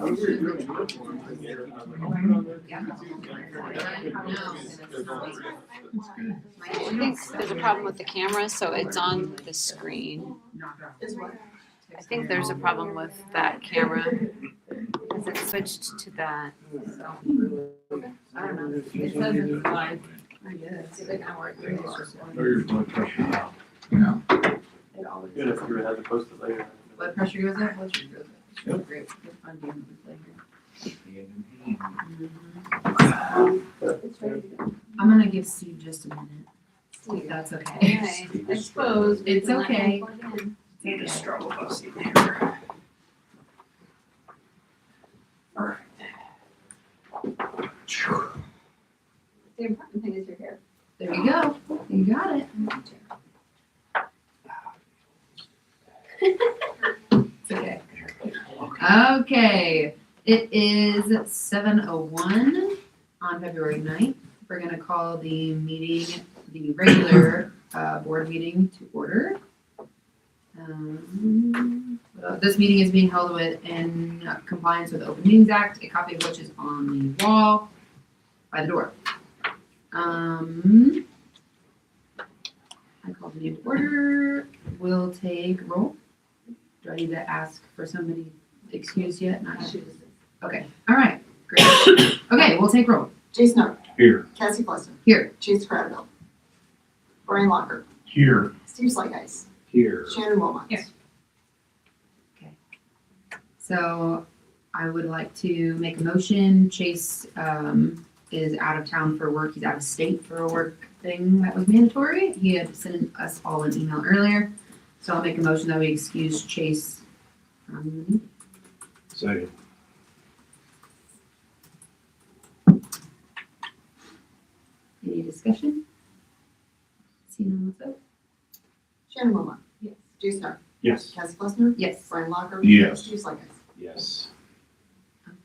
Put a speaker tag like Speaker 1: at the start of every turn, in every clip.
Speaker 1: think there's a problem with the camera, so it's on the screen. I think there's a problem with that camera because it switched to that. So I don't know. It says it's live. I guess. Is it not working?
Speaker 2: Or your blood pressure now.
Speaker 3: Yeah.
Speaker 1: It always
Speaker 4: Good if you would have to post it later.
Speaker 5: Blood pressure goes up, blood sugar goes up.
Speaker 2: Yep.
Speaker 5: Great, good fun being with you later.
Speaker 1: It's ready to go.
Speaker 5: I'm gonna give Steve just a minute, if that's okay.
Speaker 1: Okay, I suppose. we
Speaker 5: It's
Speaker 1: can let him
Speaker 5: okay.
Speaker 1: plug in.
Speaker 5: Need a struggle bus in here.
Speaker 1: The important thing is you're here.
Speaker 5: There you go, you got it. It's okay. Okay, it is 7:01 on February 9th. We're gonna call the meeting, the regular board meeting to order. This meeting is being held in compliance with the Open Meetings Act, a copy of which is on the wall by the door. I call the meeting to order. We'll take roll. Do I need to ask for somebody excused yet? Not yet. Okay, all right, great. Okay, we'll take roll.
Speaker 6: Jason Art,
Speaker 2: Here.
Speaker 6: Cassie Pleston,
Speaker 5: Here.
Speaker 6: Chase Cradaville, Brian Locker,
Speaker 2: Here.
Speaker 6: Steve Slygeis,
Speaker 2: Here.
Speaker 6: Shannon Wilmot.
Speaker 5: Here. So I would like to make a motion. Chase is out of town for work. He's out of state for a work thing that was mandatory. He had sent us all an email earlier. So I'll make a motion that we excuse Chase from the meeting.
Speaker 2: Second.
Speaker 5: Any discussion? Seeing none, let's vote.
Speaker 6: Shannon Wilmot.
Speaker 5: Yes.
Speaker 6: Jason Art,
Speaker 2: Yes.
Speaker 6: Cassie Pleston,
Speaker 5: Yes.
Speaker 6: Brian Locker.
Speaker 2: Yes.
Speaker 6: Steve Slygeis.
Speaker 2: Yes.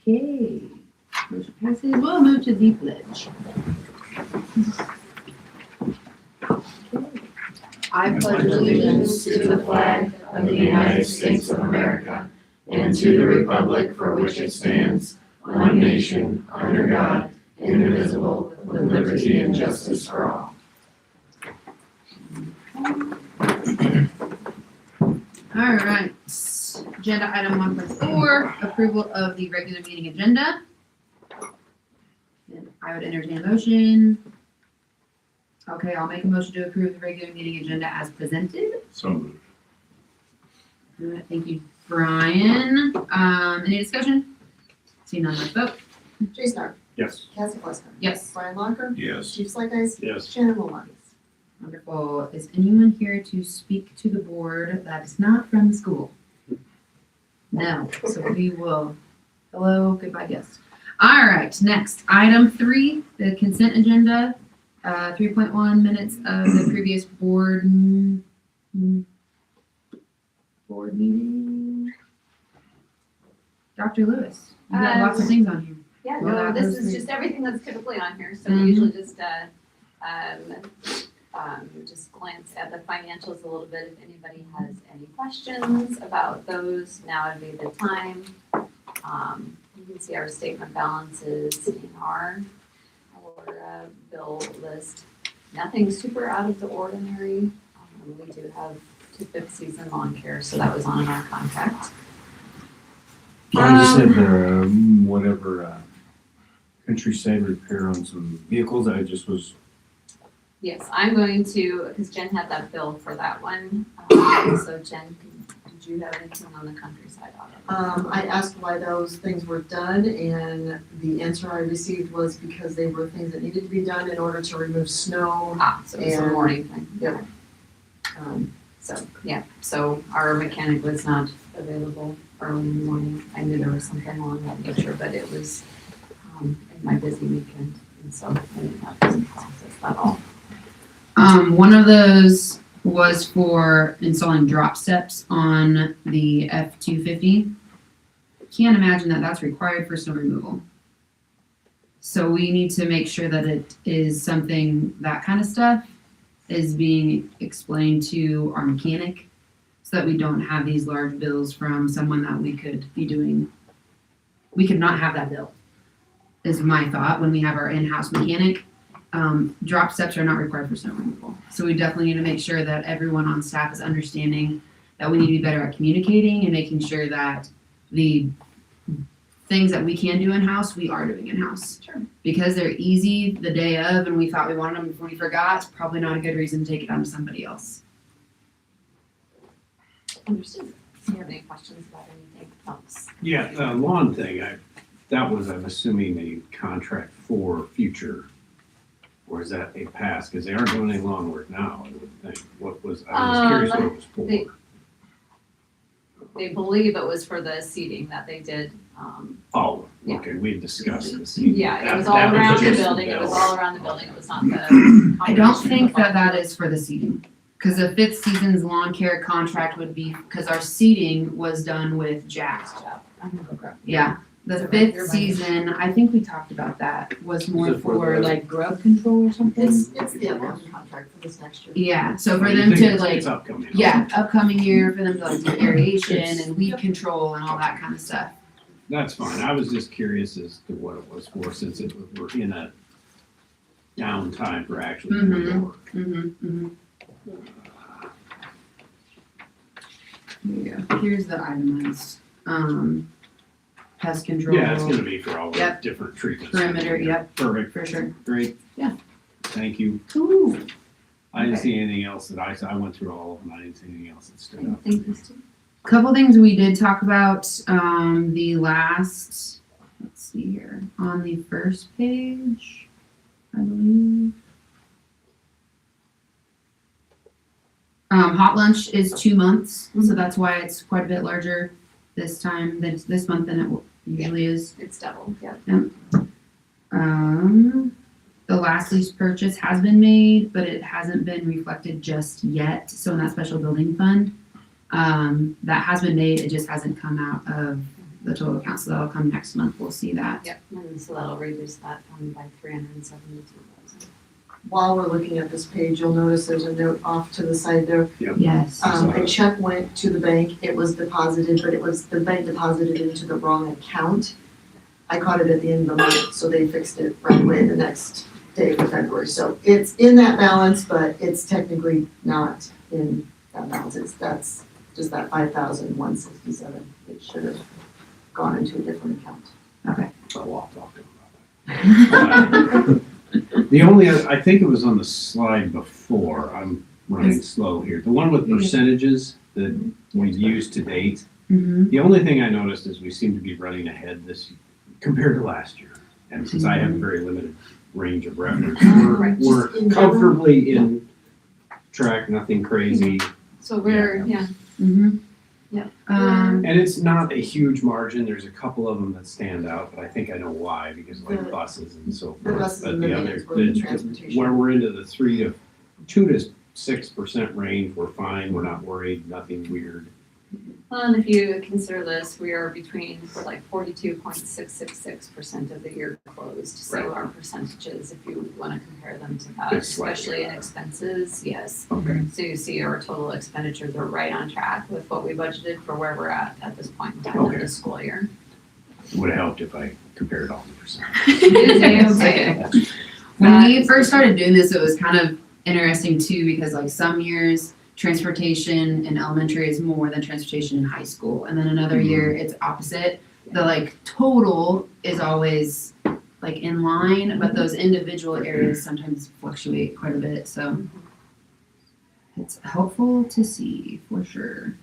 Speaker 5: Okay. Motion passes. We'll move to the pledge.
Speaker 7: I pledge allegiance to the flag of the United States of America and to the republic for which it stands, one nation, under God, indivisible, with liberty and justice for all.
Speaker 5: All right. Agenda item 1.4, approval of the regular meeting agenda. And I would entertain a motion. Okay, I'll make a motion to approve the regular meeting agenda as presented.
Speaker 2: So moved.
Speaker 5: All right, thank you, Brian. Any discussion? Seeing none, let's vote.
Speaker 6: Jason Art,
Speaker 2: Yes.
Speaker 6: Cassie Pleston,
Speaker 5: Yes.
Speaker 6: Brian Locker,
Speaker 2: Yes.
Speaker 6: Steve Slygeis,
Speaker 2: Yes.
Speaker 6: Shannon Wilmot.
Speaker 5: Wonderful. Is anyone here to speak to the board that is not from the school? No, so we will, hello, goodbye guests. All right, next, item 3, the consent agenda, 3.1 minutes of the previous board meeting. Dr. Lewis, you got lots of things on here.
Speaker 1: Yeah,
Speaker 5: Well,
Speaker 1: no,
Speaker 5: that
Speaker 1: this
Speaker 5: was
Speaker 1: is
Speaker 5: great.
Speaker 1: just everything that's typically on here, so
Speaker 5: Mhm.
Speaker 1: we usually just, just glance at the financials a little bit. If anybody has any questions about those, now would be the time. You can see our statement balances in our bill list. Nothing super out of the ordinary. We do have 2/5 season lawn care, so that was on our contract.
Speaker 2: I just had the, whatever, countryside repair on some vehicles. I just was,
Speaker 1: Yes, I'm going to, because Jen had that bill for that one. So Jen, did you have anything on the countryside audit?
Speaker 6: I asked why those things were done, and the answer I received was because they were things that needed to be done in order to remove snow.
Speaker 1: So it's a
Speaker 6: And-
Speaker 1: morning thing.
Speaker 6: Yep.
Speaker 1: So our mechanic was not available early in the morning. I knew there was something wrong with that nature, but it was in my busy weekend, and so I didn't have to process that all.
Speaker 5: One of those was for installing drop steps on the F-250. Can't imagine that that's required for snow removal. So we need to make sure that it is something, that kind of stuff is being explained to our mechanic so that we don't have these large bills from someone that we could be doing we could not have that bill, is my thought when we have our in-house mechanic. Drop steps are not required for snow removal. So we definitely need to make sure that everyone on staff is understanding that we need to be better at communicating and making sure that the things that we can do in-house, we are doing in-house.
Speaker 1: Sure.
Speaker 5: Because they're easy the day of and we thought we wanted them before we forgot, it's probably not a good reason to take it on to somebody else.
Speaker 1: Understood. Do you have any questions about anything else?
Speaker 3: Yeah, the lawn thing, I'm assuming a contract for future, or is that a pass? Because they aren't doing any lawn work now, I would think. I was curious what it was for.
Speaker 1: They believe it was for the seating that they did.
Speaker 3: Oh,
Speaker 1: Yeah.
Speaker 3: okay, we discussed this. It
Speaker 1: Yeah, it was all around the
Speaker 3: just
Speaker 1: building. It was
Speaker 3: bill.
Speaker 1: all around the building. It was not the.
Speaker 5: I don't think that is for the seating. Because the fifth season's lawn care contract would be, because our seating was done with Jack. Yeah, the fifth season, I think we talked about that, was more
Speaker 3: Is it for
Speaker 5: for
Speaker 3: the-
Speaker 5: like grub control or something.
Speaker 6: It's the amount contract for this next year.
Speaker 5: Yeah, so for
Speaker 3: You
Speaker 5: them
Speaker 3: think
Speaker 5: to
Speaker 3: it's-
Speaker 5: like,
Speaker 3: It's upcoming.
Speaker 5: yeah, upcoming year, for them to like do aeration and weed control and all that kind of stuff.
Speaker 3: That's fine. I was just curious as to what it was for, since we're in a downtime for actually doing work.
Speaker 5: Mm-hmm. There you go. Here's the itemized, pest control.
Speaker 3: Yeah, it's gonna be for all the
Speaker 5: Yep.
Speaker 3: different treatments.
Speaker 5: Perimeter, yep,
Speaker 3: Perfect,
Speaker 5: for sure.
Speaker 3: great.
Speaker 5: Yeah.
Speaker 3: Thank you.
Speaker 5: Ooh.
Speaker 3: I didn't
Speaker 5: Okay.
Speaker 3: see anything else that I went through all of them. I didn't see anything else that stood out.
Speaker 1: Thank you, Steve.
Speaker 5: Couple things we did talk about, the last, let's see here, on the first page, I believe. Hot lunch is 2 months, so that's why it's quite a bit larger this time, this month than it usually is.
Speaker 1: It's double, yeah.
Speaker 5: The last lease purchase has been made, but it hasn't been reflected just yet, so in that special building fund. That has been made, it just hasn't come out of the total account, so that'll come next month, we'll see that.
Speaker 1: Yep, and so that'll reduce that fund by 372,000.
Speaker 6: While we're looking at this page, you'll notice there's a note off to the side there.
Speaker 5: Yes.
Speaker 6: A check went to the bank, it was deposited, but the bank deposited it into the wrong account. I caught it at the end of the month, so they fixed it right away the next day for February. So it's in that balance, but it's technically not in that balance. That's just that 5,167. It should have gone into a different account.
Speaker 3: I'll talk to them about that. The only, I think it was on the slide before, I'm running slow here, the one with percentages that we've used to date.
Speaker 5: Mm-hmm.
Speaker 3: The only thing I noticed is we seem to be running ahead compared to last year. And since I have a very limited range of reference,
Speaker 1: Right.
Speaker 3: we're
Speaker 6: Just in
Speaker 3: comfortably in track, nothing crazy.
Speaker 1: So we're, yeah,
Speaker 5: Mm-hmm.
Speaker 1: Yep.
Speaker 3: And it's not a huge margin, there's a couple of them that stand out, but I think I know why, because like
Speaker 6: The-
Speaker 3: buses and so
Speaker 6: the
Speaker 3: forth.
Speaker 6: buses
Speaker 3: But
Speaker 6: and
Speaker 3: the
Speaker 6: the
Speaker 3: other,
Speaker 6: vans were the transportation.
Speaker 3: where we're into the 2 to 6% range, we're fine, we're not worried, nothing weird.
Speaker 1: well, and if you consider this, we are between like 42.666% of the year closed. So
Speaker 3: Right.
Speaker 1: our percentages, if you want to compare them to that,
Speaker 3: It's slightly
Speaker 1: especially in
Speaker 3: higher.
Speaker 1: expenses, yes.
Speaker 3: Okay.
Speaker 1: So you see our total expenditures are right on track with what we budgeted for where we're at this point in time in
Speaker 3: Okay.
Speaker 1: the school year.
Speaker 3: Would have helped if I compared all the percent.
Speaker 5: When we first started doing this, it was kind of interesting too, because like some years, transportation in elementary is more than transportation in high school. And then another year, it's opposite. The like total is always like in line, but those individual areas sometimes fluctuate quite a bit, so it's helpful to see for sure.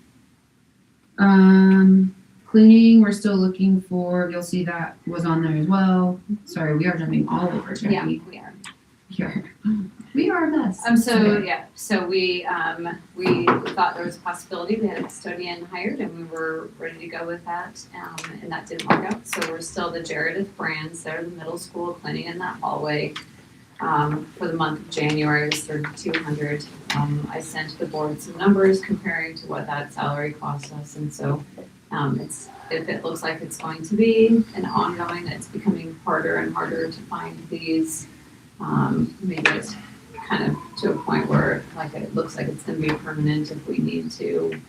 Speaker 5: Cleaning, we're still looking for, you'll see that was on there as well. Sorry, we are jumping all over,
Speaker 1: Yeah,
Speaker 5: Jackie.
Speaker 1: we are.
Speaker 5: We are a mess.
Speaker 1: So we thought there was a possibility, we had a custodian hired and we were ready to go with that, and that didn't work out. So we're still the Jaredith Brands, they're the middle school cleaning in that hallway. For the month of January, it was 3,200. I sent the board some numbers comparing to what that salary costs us, and so if it looks like it's going to be an ongoing, it's becoming harder and harder to find these. Maybe it's kind of to a point where like it looks like it's gonna be permanent if we need to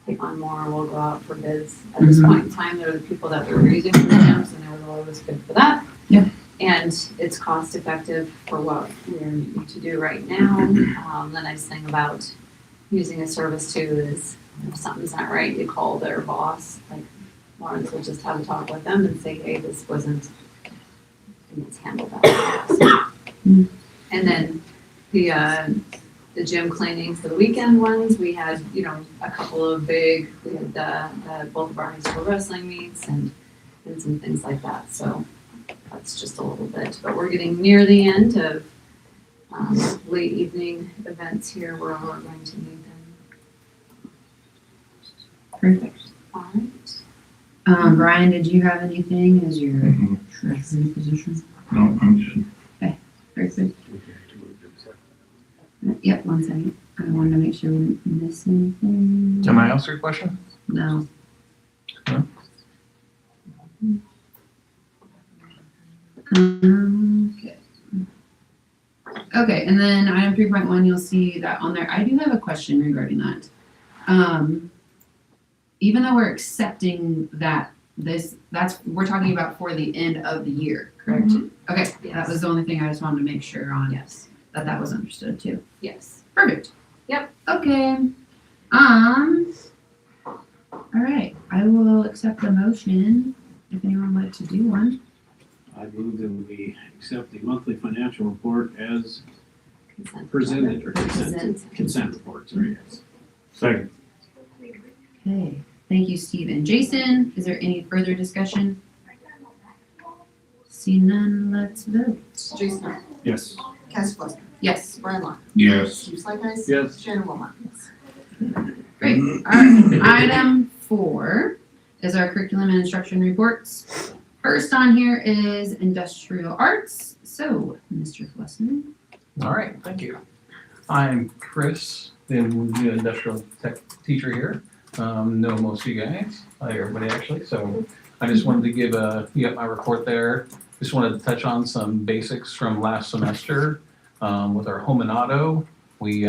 Speaker 1: take on more, we'll go out for bids. At this point in time, they're the people that we were using for the gyms, and they were the lowest bid for that.
Speaker 5: Yeah.
Speaker 1: And it's cost effective for what we need to do right now. The nice thing about using a service too is if something's not right, you call their boss, like Lawrence will just have a talk with them and say, hey, this wasn't, and it's handled that way. And then the gym cleaning for the weekend ones, we had, a couple of we had both of our high school wrestling meets and some things like that, so that's just a little bit, but we're getting near the end of late evening events here where we're going to need them.
Speaker 5: Perfect.
Speaker 1: All right.
Speaker 5: Brian, did you have anything as your
Speaker 2: Mhm.
Speaker 5: treasury position?
Speaker 2: No, I'm good.
Speaker 5: Perfect. Yep, one second. I wanted to make sure we didn't miss anything.
Speaker 4: Can I ask you a question?
Speaker 5: No.
Speaker 4: No?
Speaker 5: Okay. Okay, and then item 3.1, you'll see that on there. I do have a question regarding that. Even though we're accepting that we're talking about for the end of the year, correct? Okay, that
Speaker 1: Yes.
Speaker 5: was the only thing I just wanted to make sure on,
Speaker 1: Yes.
Speaker 5: that was understood too.
Speaker 1: Yes.
Speaker 5: Perfect.
Speaker 1: Yep.
Speaker 5: Okay. All right, I will accept the motion if anyone would like to do one.
Speaker 3: I move that we accept the monthly financial report as
Speaker 1: Consent.
Speaker 3: presented, or consent report, sorry.
Speaker 2: Second.
Speaker 5: Okay, thank you, Stephen. Jason, is there any further discussion? See none, let's vote.
Speaker 6: Jason,
Speaker 2: Yes.
Speaker 6: Cass Fletcher,
Speaker 5: Yes,
Speaker 6: Brian Law,
Speaker 2: Yes.
Speaker 6: Steve Slykice.
Speaker 3: Yes.
Speaker 6: Shannon Wilmot, yes.
Speaker 5: great. All right, item 4 is our curriculum and instruction reports. First on here is industrial arts. So, Mr. Flessner.
Speaker 4: All right, thank you. I'm Chris, the industrial tech teacher here. Know most of you guys, everybody actually. So I just wanted to give you got my report there. Just wanted to touch on some basics from last semester with our home and auto. We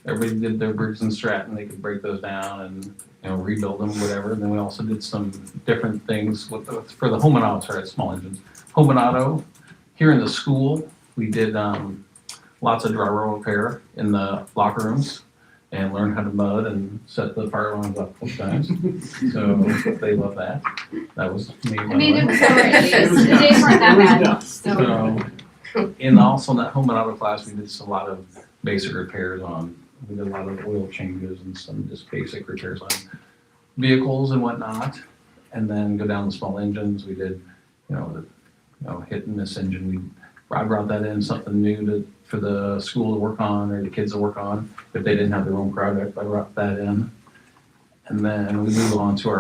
Speaker 4: everybody did their Briggs and Stratton. They could break those down and rebuild them, whatever. And then we also did some different things for the home and auto, sorry, small engines. Home and auto, here in the school, we did lots of drywall repair in the locker rooms and learned how to mud and set the fire alarms up a couple times. So they love that. That was me. by
Speaker 1: I
Speaker 4: the
Speaker 1: mean,
Speaker 4: way.
Speaker 1: it was alright. The days weren't that bad, so.
Speaker 4: So, and also in that home and auto class, we did just a lot of basic repairs we did a lot of oil changes and some just basic repairs on vehicles and whatnot. And then go down to small engines, we did, hit and miss engine. I brought that in, something new for the school to work on or the kids to work on. If they didn't have their own project, I brought that in. And then we move on to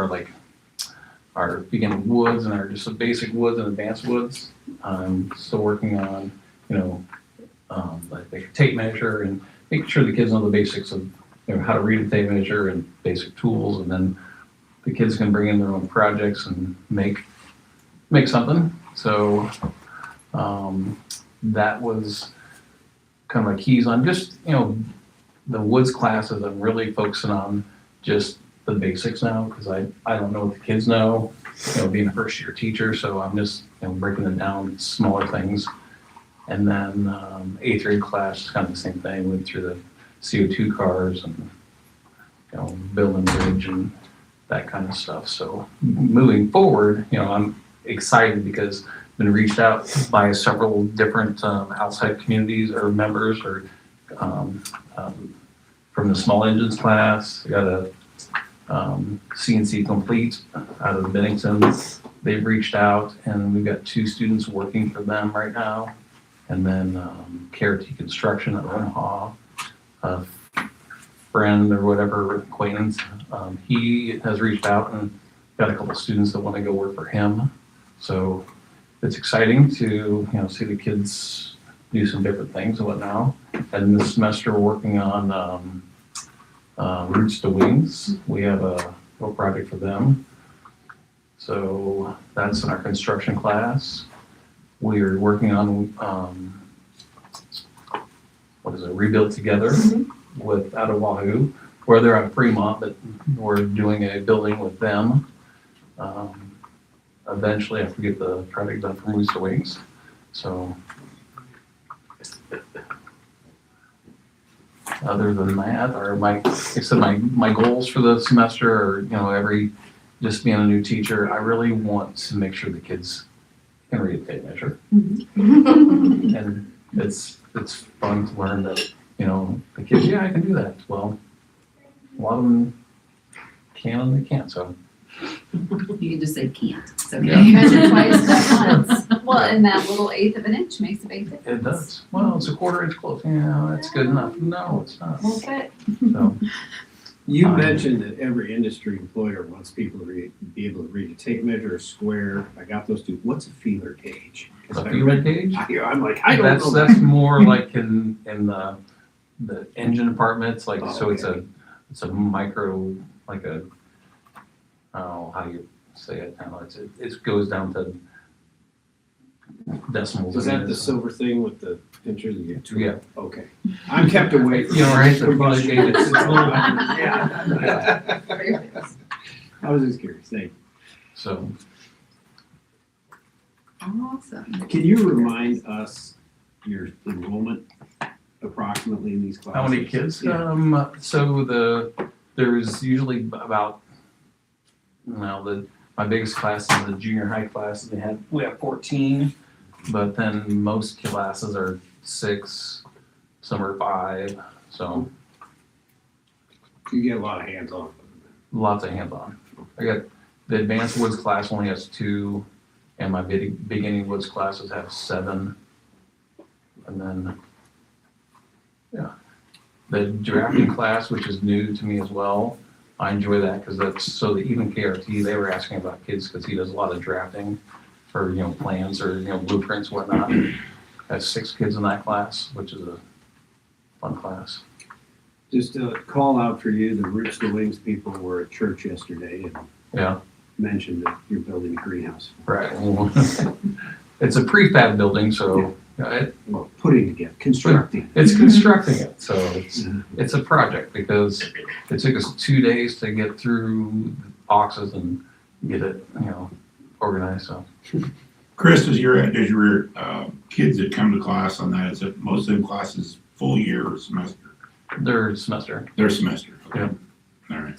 Speaker 4: our beginning woods and our just the basic woods and advanced woods. I'm still working on, like the tape measure and making sure the kids know the basics of how to read a tape measure and basic tools, and then the kids can bring in their own projects and make something. So that was kind of my keys on just the woods classes. I'm really focusing on just the basics now because I don't know what the kids know, being a first year teacher. So I'm just breaking it down smaller things. And then eighth grade class is kind of the same thing. Went through the CO2 cars and building bridge and that kind of stuff. So moving forward, I'm excited because I've been reached out by several different outside communities or members or from the small engines class. I got a CNC Complete out of Bennington. They've reached out and we've got 2 students working for them right now. And then KRT Construction at Omaha, a friend or whatever acquaintance, he has reached out and got a couple students that want to go work for him. So it's exciting to see the kids do some different things and whatnot. And this semester we're working on Roots to Wings. We have a little project for them. So that's in our construction class. We're working on Rebuild Together with out of Wahoo. where they're out of Fremont, but we're doing a building with them. Eventually, after we get the project done for Moose to Wings, so. Other than that, or like I said, my goals for the semester are, just being a new teacher, I really want to make sure the kids can read a tape measure. And it's fun to learn that, the kids, yeah, I can do that. Well, a lot of them can and they can't, so.
Speaker 5: You can just say can't. It's
Speaker 4: Yeah.
Speaker 5: okay.
Speaker 1: Measure twice, step once. Well, and that little eighth of an inch makes a big difference.
Speaker 4: It does. Well, it's a 1/4 inch close. Yeah, that's good enough. No, it's not.
Speaker 1: Okay.
Speaker 4: So,
Speaker 3: You mentioned that every industry employer wants people to be able to read a tape measure, a square. I got those two. What's a feeler gauge? 'Cause
Speaker 4: a feeler gauge?
Speaker 3: I'm like, I don't know.
Speaker 4: That's more like in the engine departments, like,
Speaker 3: Oh,
Speaker 4: so
Speaker 3: okay.
Speaker 4: it's a micro, like a, I don't know how you say it, it goes down to decimals.
Speaker 3: Is
Speaker 4: I mean,
Speaker 3: that the
Speaker 4: it's-
Speaker 3: silver thing with the pincher that you?
Speaker 4: Yeah.
Speaker 3: Okay. I'm kept away from.
Speaker 4: You know, right, the
Speaker 3: combustion.
Speaker 4: feeler gauge,
Speaker 3: It's a little,
Speaker 4: Yeah.
Speaker 3: yeah. I was just curious. Thank you.
Speaker 4: So,
Speaker 5: Awesome.
Speaker 3: Can you remind us your enrollment approximately in these classes?
Speaker 4: how many kids?
Speaker 3: Yeah.
Speaker 4: So there's usually about, my biggest class is the junior high class, and we have 14, but then most classes are 6, some are 5, so
Speaker 3: You get a lot of hands-on.
Speaker 4: lots of hands-on. I got the advanced woods class only has 2, and my beginning woods classes have 7, and then, yeah. The drafting class, which is new to me as well, I enjoy that because even KRT, they were asking about kids because he does a lot of drafting for, plans or, blueprints, whatnot. Has 6 kids in that class, which is a fun class.
Speaker 3: Just a call out for you, the Roots to Wings people were at church yesterday and
Speaker 4: Yeah,
Speaker 3: mentioned that you're building a greenhouse.
Speaker 4: right. It's a prefab building, so
Speaker 3: Well, putting together, constructing.
Speaker 4: it's constructing it, so
Speaker 3: Mhm.
Speaker 4: it's a project because it took us 2 days to get through boxes and get it, organized, so.
Speaker 8: Chris, does your kids that come to class on that, is it most of them classes full year or semester?
Speaker 4: Their semester.
Speaker 8: Their semester, okay.
Speaker 4: Yeah.
Speaker 8: All right.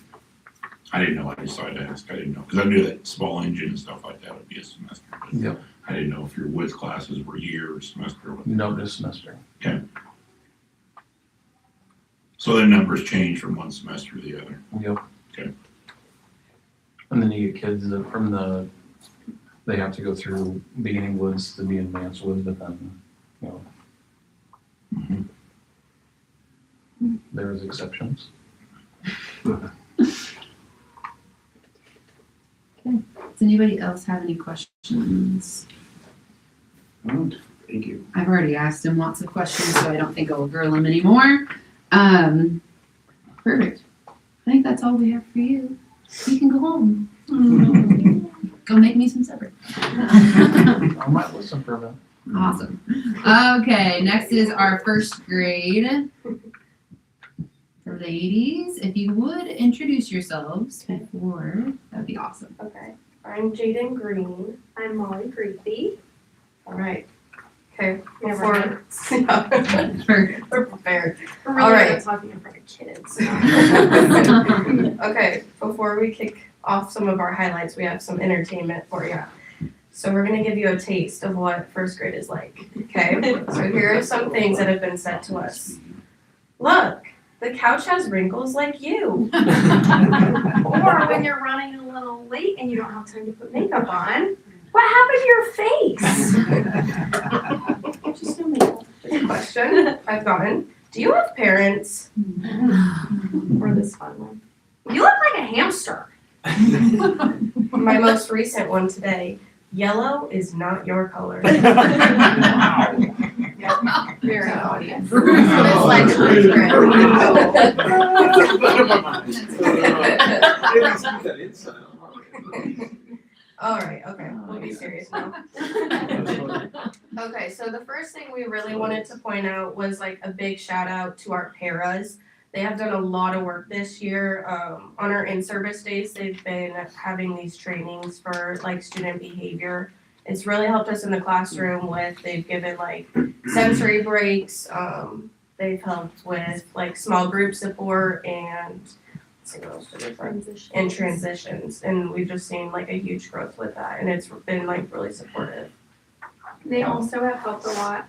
Speaker 8: I didn't know, I just thought I'd ask, I didn't know, because I knew that small engine and stuff like that would be a semester. but
Speaker 4: Yep.
Speaker 8: I didn't know if your woods classes were year or semester.
Speaker 4: No, this semester.
Speaker 8: So the numbers change from one semester to the other.
Speaker 4: Yep.
Speaker 8: Okay.
Speaker 4: And then you get kids that they have to go through beginning woods to be in advanced woods, but then,
Speaker 8: Mhm.
Speaker 4: there's exceptions.
Speaker 5: Does anybody else have any questions?
Speaker 3: Oh, thank you.
Speaker 5: I've already asked him lots of questions, so I don't think I'll grill him anymore. Perfect. I think that's all we have for you. You can go home. Go make me some supper.
Speaker 4: I might listen for a minute.
Speaker 5: Awesome. Okay, next is our first grade. Ladies, if you would introduce yourselves before, that'd be awesome.
Speaker 9: Okay, I'm Jaden Green. I'm Molly Greethy. All right. Okay, before, we're prepared.
Speaker 5: We're
Speaker 9: really All right.
Speaker 5: good
Speaker 9: Talking in front of kids. Okay, before we kick off some of our highlights, we have some entertainment for you. So we're gonna give you a taste of what first grade is like. Okay, so here are some things that have been said to us. Look, the couch has wrinkles like you. Or when you're running a little late and you don't have time to put makeup on, what happened to your face? Just no makeup. Good question I've gotten. Do you have parents? Or this fun one. You look like a hamster. My most recent one today. Yellow is not your color.
Speaker 8: Wow.
Speaker 9: Very audience.
Speaker 8: Wow.
Speaker 9: It's like first grade. All right, okay, we'll be serious now. Okay, so the first thing we really wanted to point out was like a big shout out to our paras. They have done a lot of work this year. On our in-service days, they've been having these trainings for like student behavior. It's really helped us in the classroom they've given like sensory breaks. They've helped with like small group support and transitions. And we've just seen like a huge growth with that, and it's been like really supportive.
Speaker 10: They also have helped a lot.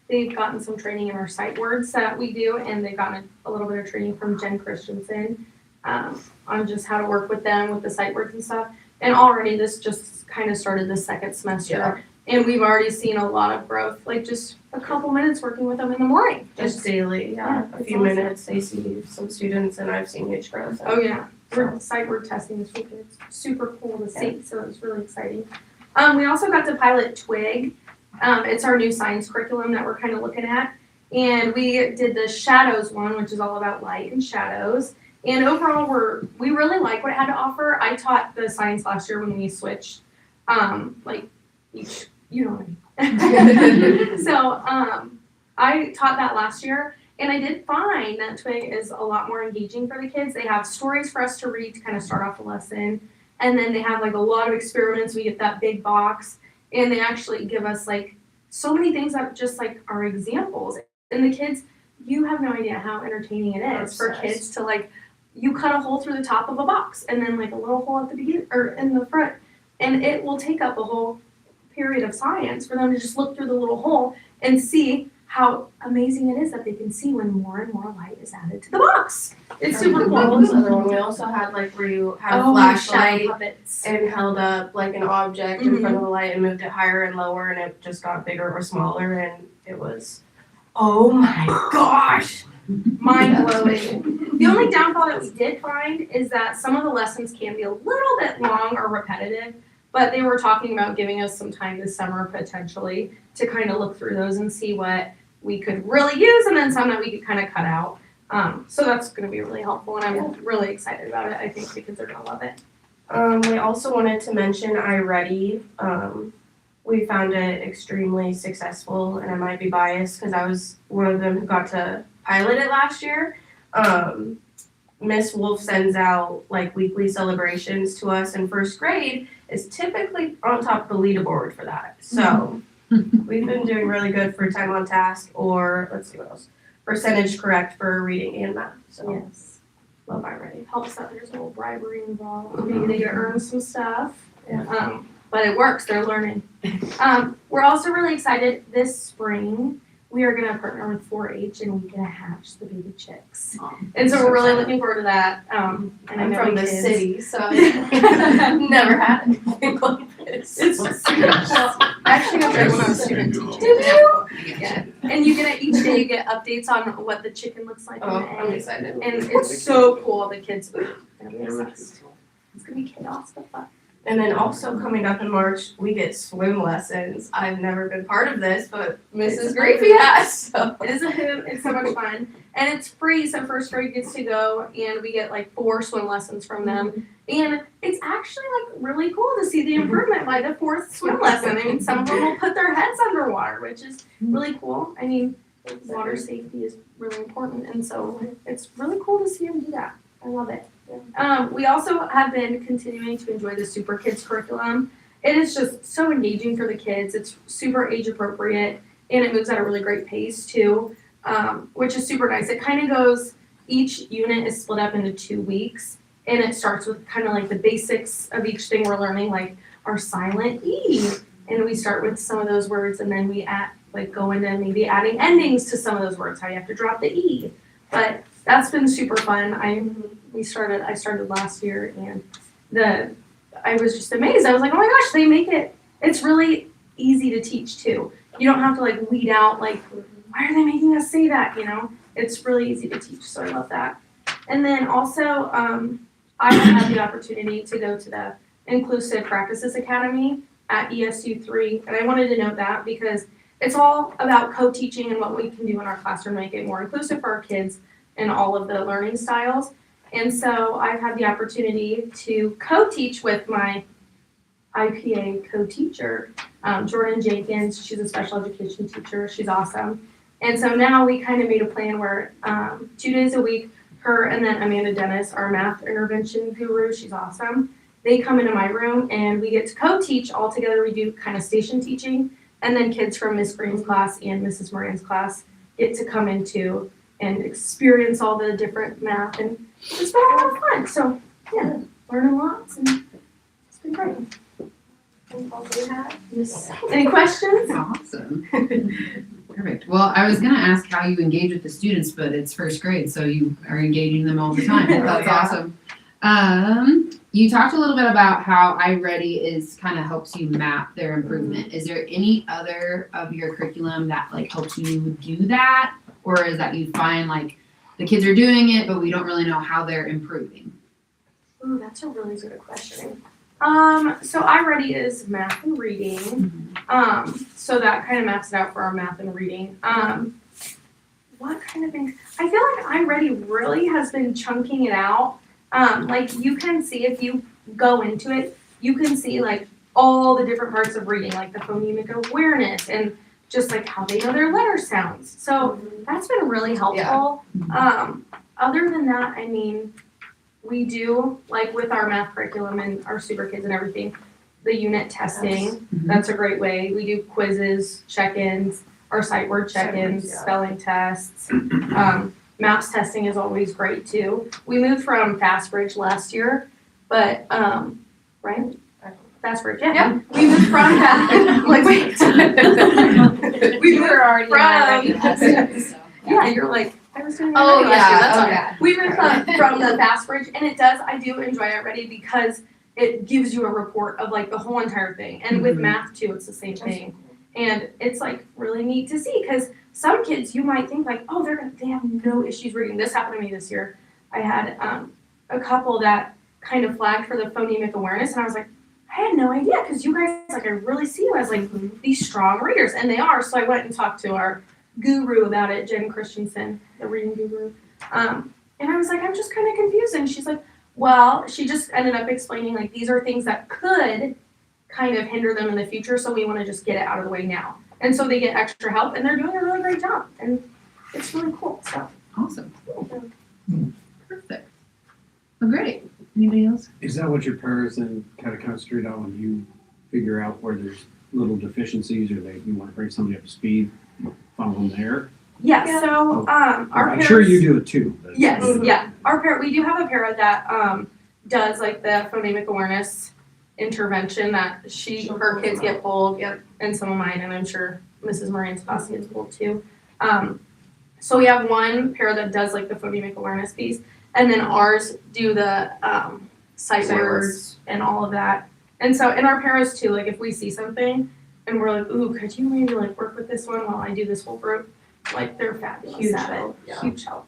Speaker 10: They've gotten some training in our sight words that we do, and they've gotten a little bit of training from Jen Christensen on just how to work with them with the sight words and stuff. And already this just kind of started the second semester, and we've already seen a lot of growth, like just a couple minutes working with them in the morning.
Speaker 9: Just daily, a
Speaker 10: it's
Speaker 9: few
Speaker 10: awesome.
Speaker 9: minutes, they see some students, and I've seen huge growth.
Speaker 10: Oh yeah, sight word testing is super cool to see, so it's really exciting. We also got to pilot Twig. It's our new science curriculum that we're kind of looking at. And we did the shadows one, which is all about light and shadows. And overall, we really like what it had to offer. I taught the science last year when we switched, you know what I mean. So I taught that last year, and I did find that Twig is a lot more engaging for the kids. They have stories for us to read to kind of start off the lesson. And then they have like a lot of experiments. We get that big box. And they actually give us like so many things that just like are examples. And the kids, you have no idea how entertaining it is for kids to like, you cut a hole through the top of a box and then like a little hole at the beginning or in the front. And it will take up a whole period of science for them to just look through the little hole and see how amazing it is that they can see when more and more light is added to the box. It's super
Speaker 9: What
Speaker 10: cool.
Speaker 9: was the other one? We also had like where you had a
Speaker 10: Shadow
Speaker 9: flashlight
Speaker 10: puppets.
Speaker 9: and held up like an object in front of the light and moved it higher and lower, and it just got bigger or smaller, and it was, oh my gosh,
Speaker 10: Mind blowing. The only downfall that we did find is that some of the lessons can be a little bit long or repetitive, but they were talking about giving us some time this summer potentially to kind of look through those and see what we could really use, and then some that we could kind of cut out. So that's going to be really helpful, and I'm really excited about it. I think the kids are going to love it.
Speaker 9: We also wanted to mention iReady. We found it extremely successful, and I might be biased because I was one of them who got to pilot it last year. Miss Wolf sends out like weekly celebrations to us, and first grade is typically on top of the leaderboard for that. So we've been doing really good for time on task, or let's see what else, percentage correct for reading and math. So
Speaker 10: Yes.
Speaker 9: love iReady.
Speaker 10: Helps that there's a little bribery involved. Maybe they get earn some stuff. But it works. They're learning. We're also really excited this spring. We are going to partner with 4-H, and we're going to hatch the baby chicks. And so we're really looking forward to that. And I
Speaker 9: I'm
Speaker 10: know
Speaker 9: from the
Speaker 10: kids-
Speaker 9: city, so I've never had anything like this.
Speaker 10: It's super cool. Actually, I tried when I was a student teaching. Did you? Yeah. And you get each day you get updates on what the chicken looks like.
Speaker 9: Oh,
Speaker 10: in the
Speaker 9: I'm
Speaker 10: egg.
Speaker 9: excited.
Speaker 10: And it's so cool. The kids are gonna be obsessed. It's gonna be chaos, but fun.
Speaker 9: And then also coming up in March, we get swim lessons. I've never been part of this, but Mrs. Grafey has, so.
Speaker 10: It is a hoot. It's so much fun. And it's free, so first grade gets to go, and we get like 4 swim lessons from them. And it's actually like really cool to see the improvement by the 4th swim lesson. I mean, some of them will put their heads underwater, which is really cool. I mean, water safety is really important, and so it's really cool to see them do that. I love it. We also have been continuing to enjoy the Super Kids curriculum. It is just so engaging for the kids. It's super age appropriate, and it moves at a really great pace too, which is super nice. It kind of goes, each unit is split up into 2 weeks, and it starts with kind of like the basics of each thing we're learning, like our silent E. And we start with some of those words, and then we go into maybe adding endings to some of those words, how you have to drop the E. But that's been super fun. I started last year, and I was just amazed. I was like, oh my gosh, they make it's really easy to teach too. You don't have to like weed out like, why are they making us say that, It's really easy to teach, so I love that. And then also, I have had the opportunity to go to the Inclusive Practices Academy at ESU3, and I wanted to note that because it's all about co-teaching and what we can do in our classroom to make it more inclusive for our kids and all of the learning styles. And so I've had the opportunity to co-teach with my IPA co-teacher, Jordan Jenkins. She's a special education teacher. She's awesome. And so now we kind of made a plan where 2 days a week, her and then Amanda Dennis, our math intervention guru, she's awesome. They come into my room and we get to co-teach all together. We do kind of station teaching, and then kids from Miss Green's class and Mrs. Moran's class get to come into and experience all the different math, and it's been a lot of fun. So yeah, learning lots, and it's been great. And all we have. Yes. Any questions?
Speaker 5: Awesome. Perfect. Well, I was gonna ask how you engage with the students, but it's first grade, so you are engaging them all the time. That's awesome. You talked a little bit about how iReady is kind of helps you map their improvement. Is there any other of your curriculum that like helps you do that? Or is that you find like the kids are doing it, but we don't really know how they're improving?
Speaker 10: Ooh, that's a really good question. So iReady is math and reading. So that kind of maps it out for our math and reading. What kind of things? I feel like iReady really has been chunking it out. Like you can see if you go into it, you can see like all the different parts of reading, like the phonemic awareness and just like how they know their letter sounds. So that's been really helpful. Other than that, I mean, we do like with our math curriculum and our super kids and everything, the unit testing. That's a great way. We do quizzes, check-ins, our sight word check-ins, spelling tests. Maps testing is always great too. We moved from FastBridge last year, but right? FastBridge, yeah. We moved from that. Like wait. We were already from. Yeah, you're like I was doing.
Speaker 1: Oh,
Speaker 10: last year.
Speaker 1: yeah,
Speaker 10: That's
Speaker 1: okay.
Speaker 10: okay. We moved from the FastBridge, and it does. I do enjoy it already because it gives you a report of like the whole entire thing. And with math too, it's the same thing. And it's like really neat to see because some kids you might think like, oh, they have no issues reading. This happened to me this year. I had a couple that kind of flagged for the phonemic awareness, and I was like, I had no idea because you guys like I really see you as like these strong readers, and they are. So I went and talked to our guru about it, Jen Christensen, the reading guru, and I was like, I'm just kind of confused, and she's like, well, she just ended up explaining like these are things that could kind of hinder them in the future, so we want to just get it out of the way now. And so they get extra help, and they're doing a really great job, and it's really cool. So
Speaker 5: Awesome. Perfect. Well, great. Anybody else?
Speaker 3: Is that what your parents then kind of concentrate on when you figure out where there's little deficiencies or you want to bring somebody up to speed, follow them there?
Speaker 10: yeah. So our
Speaker 3: I'm sure
Speaker 10: parents-
Speaker 3: you do it too. But
Speaker 10: Yes, yeah. We do have a para that does like the phonemic awareness intervention that her kids get pulled, and some of mine, and I'm sure Mrs. Moran's class gets pulled too. So we have one para that does like the phonemic awareness piece, and then ours do the sight words and all of that. And so in our paras too, like if we see something and we're like, ooh, could you maybe like work with this one while I do this whole group? Like they're fabulous at it. Huge help.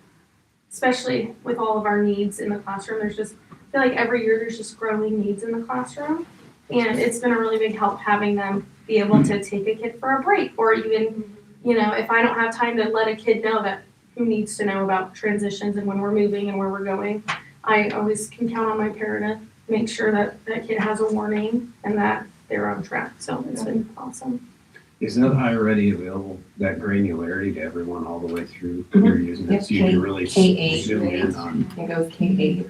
Speaker 10: Especially with all of our needs in the classroom. I feel like every year there's just growing needs in the classroom. And it's been a really big help having them be able to take a kid for a break, or even, if I don't have time to let a kid know that who needs to know about transitions and when we're moving and where we're going, I always can count on my parent to make sure that that kid has a warning and that they're on track. So it's been awesome.
Speaker 3: Is that iReady available, that granularity to everyone all the way through? You're using it, so you can really
Speaker 7: K8,
Speaker 3: zoom in on
Speaker 7: It goes K8.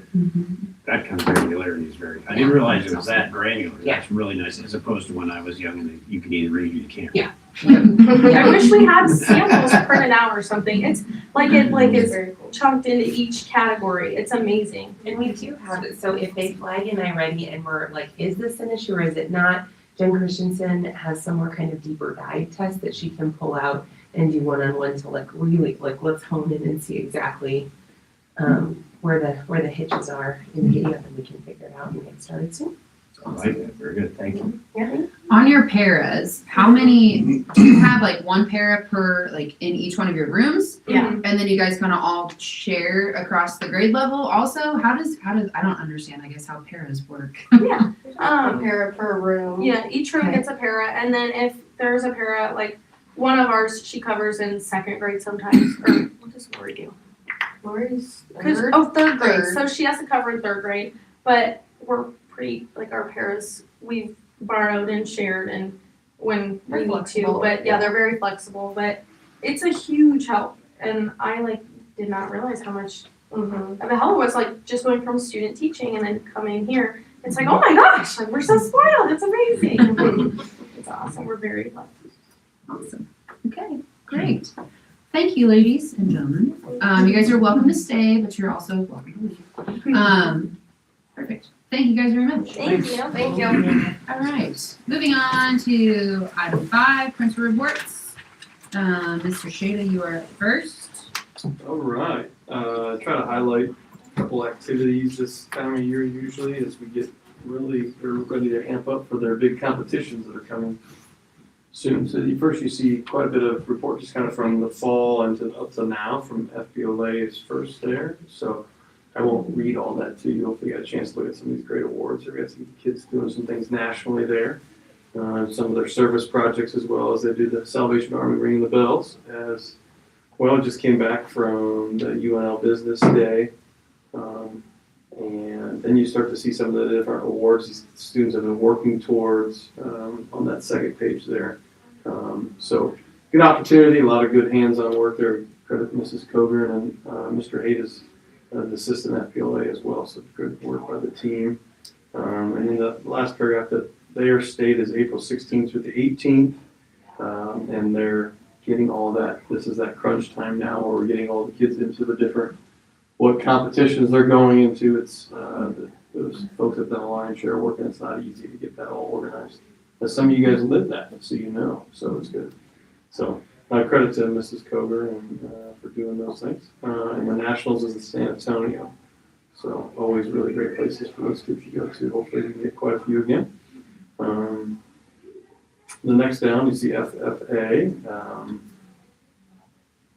Speaker 3: that kind of granularity is I didn't realize it was that granular.
Speaker 7: Yeah.
Speaker 3: That's really nice, as opposed to when I was young and you could either read or you can't.
Speaker 7: Yeah.
Speaker 10: I wish we had samples printed out or something. It's it's chunked into each category. It's amazing.
Speaker 7: And we do have it, so if they flag in iReady and we're like, is this an issue or is it not? Jen Christensen has some more kind of deeper dive test that she can pull out and do one-on-one to like really like let's hone in and see exactly where the hitches are in the video, and we can figure it out and get started soon.
Speaker 3: I like that, very good, thank you.
Speaker 5: On your paras, how many, do you have like one para per, like in each one of your rooms?
Speaker 10: Yeah.
Speaker 5: And then you guys kind of all share across the grade level also? How does, I don't understand, I guess, how paras work.
Speaker 10: Yeah.
Speaker 9: Para per room.
Speaker 10: Yeah, each room
Speaker 5: Okay.
Speaker 10: gets a para, and then if there's a para, like one of ours, she covers in second grade sometimes. Or what does Lori do?
Speaker 9: Lori's
Speaker 10: Third grade.
Speaker 9: Third.
Speaker 10: So she has to cover in third grade, but we're pretty like our paras we've borrowed and shared and when we
Speaker 9: They're
Speaker 10: need to.
Speaker 9: flexible,
Speaker 10: But yeah, they're very flexible. But it's a huge help. And I like did not realize how much of a help it was, like just going from student teaching and then coming here. It's like, oh my gosh, like we're so spoiled. It's amazing. It's awesome. We're very lucky.
Speaker 5: Awesome. Okay, great. Thank you, ladies and gentlemen. You guys are welcome to stay, but you're also welcome to leave. Perfect. Thank you guys very much.
Speaker 10: Thank you. Thank you.
Speaker 5: All right, moving on to item 5, principal reports. Mr. Shada, you are first.
Speaker 11: All right, try to highlight a couple activities this time of year usually as we get really, we're ready to amp up for their big competitions that are coming soon. So you see quite a bit of report just kind of from the fall and up to now from FBOLA's first there. So I won't read all that to you. Hopefully you got a chance to look at some of these great awards. We got some kids doing some things nationally there. Some of their service projects as well as they do the Salvation Army ringing the bells as well. Just came back from the UNL Business Day. And then you start to see some of the different awards these students have been working towards on that second page there. So good opportunity, a lot of good hands-on work there. Credit Mrs. Coburn and Mr. Haight is an assistant at PLA as well, so good work by the team. And in the last paragraph, that their state is April 16th through the 18th, and they're getting all that. This is that crunch time now where we're getting all the kids into the different, what competitions they're going into. It's those folks have done a lion's share of work, and it's not easy to get that all organized. But some of you guys live that, so you know, so it's good. So credit to Mrs. Coburn and, for doing those things. And the Nationals is in San Antonio. So always really great places for those kids to go to. Hopefully we can get quite a few again. The next down, you see FFA.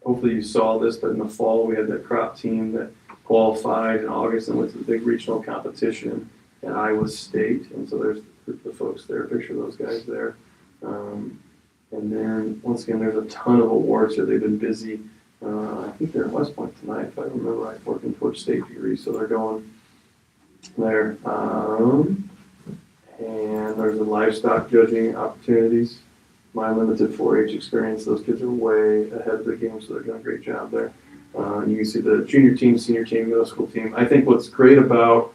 Speaker 11: Hopefully you saw this, but in the fall we had that crop team that qualified in August and went to the big regional competition at Iowa State. And so there's the folks there, picture those guys there. And then once again, there's a ton of awards here. They've been busy. I think they're in West Point tonight, if I remember right, working towards state degrees. So they're going there. And there's the livestock judging opportunities. My limited 4-H experience, those kids are way ahead of the game, so they're doing a great job there. You can see the junior team, senior team, middle school team. I think what's great about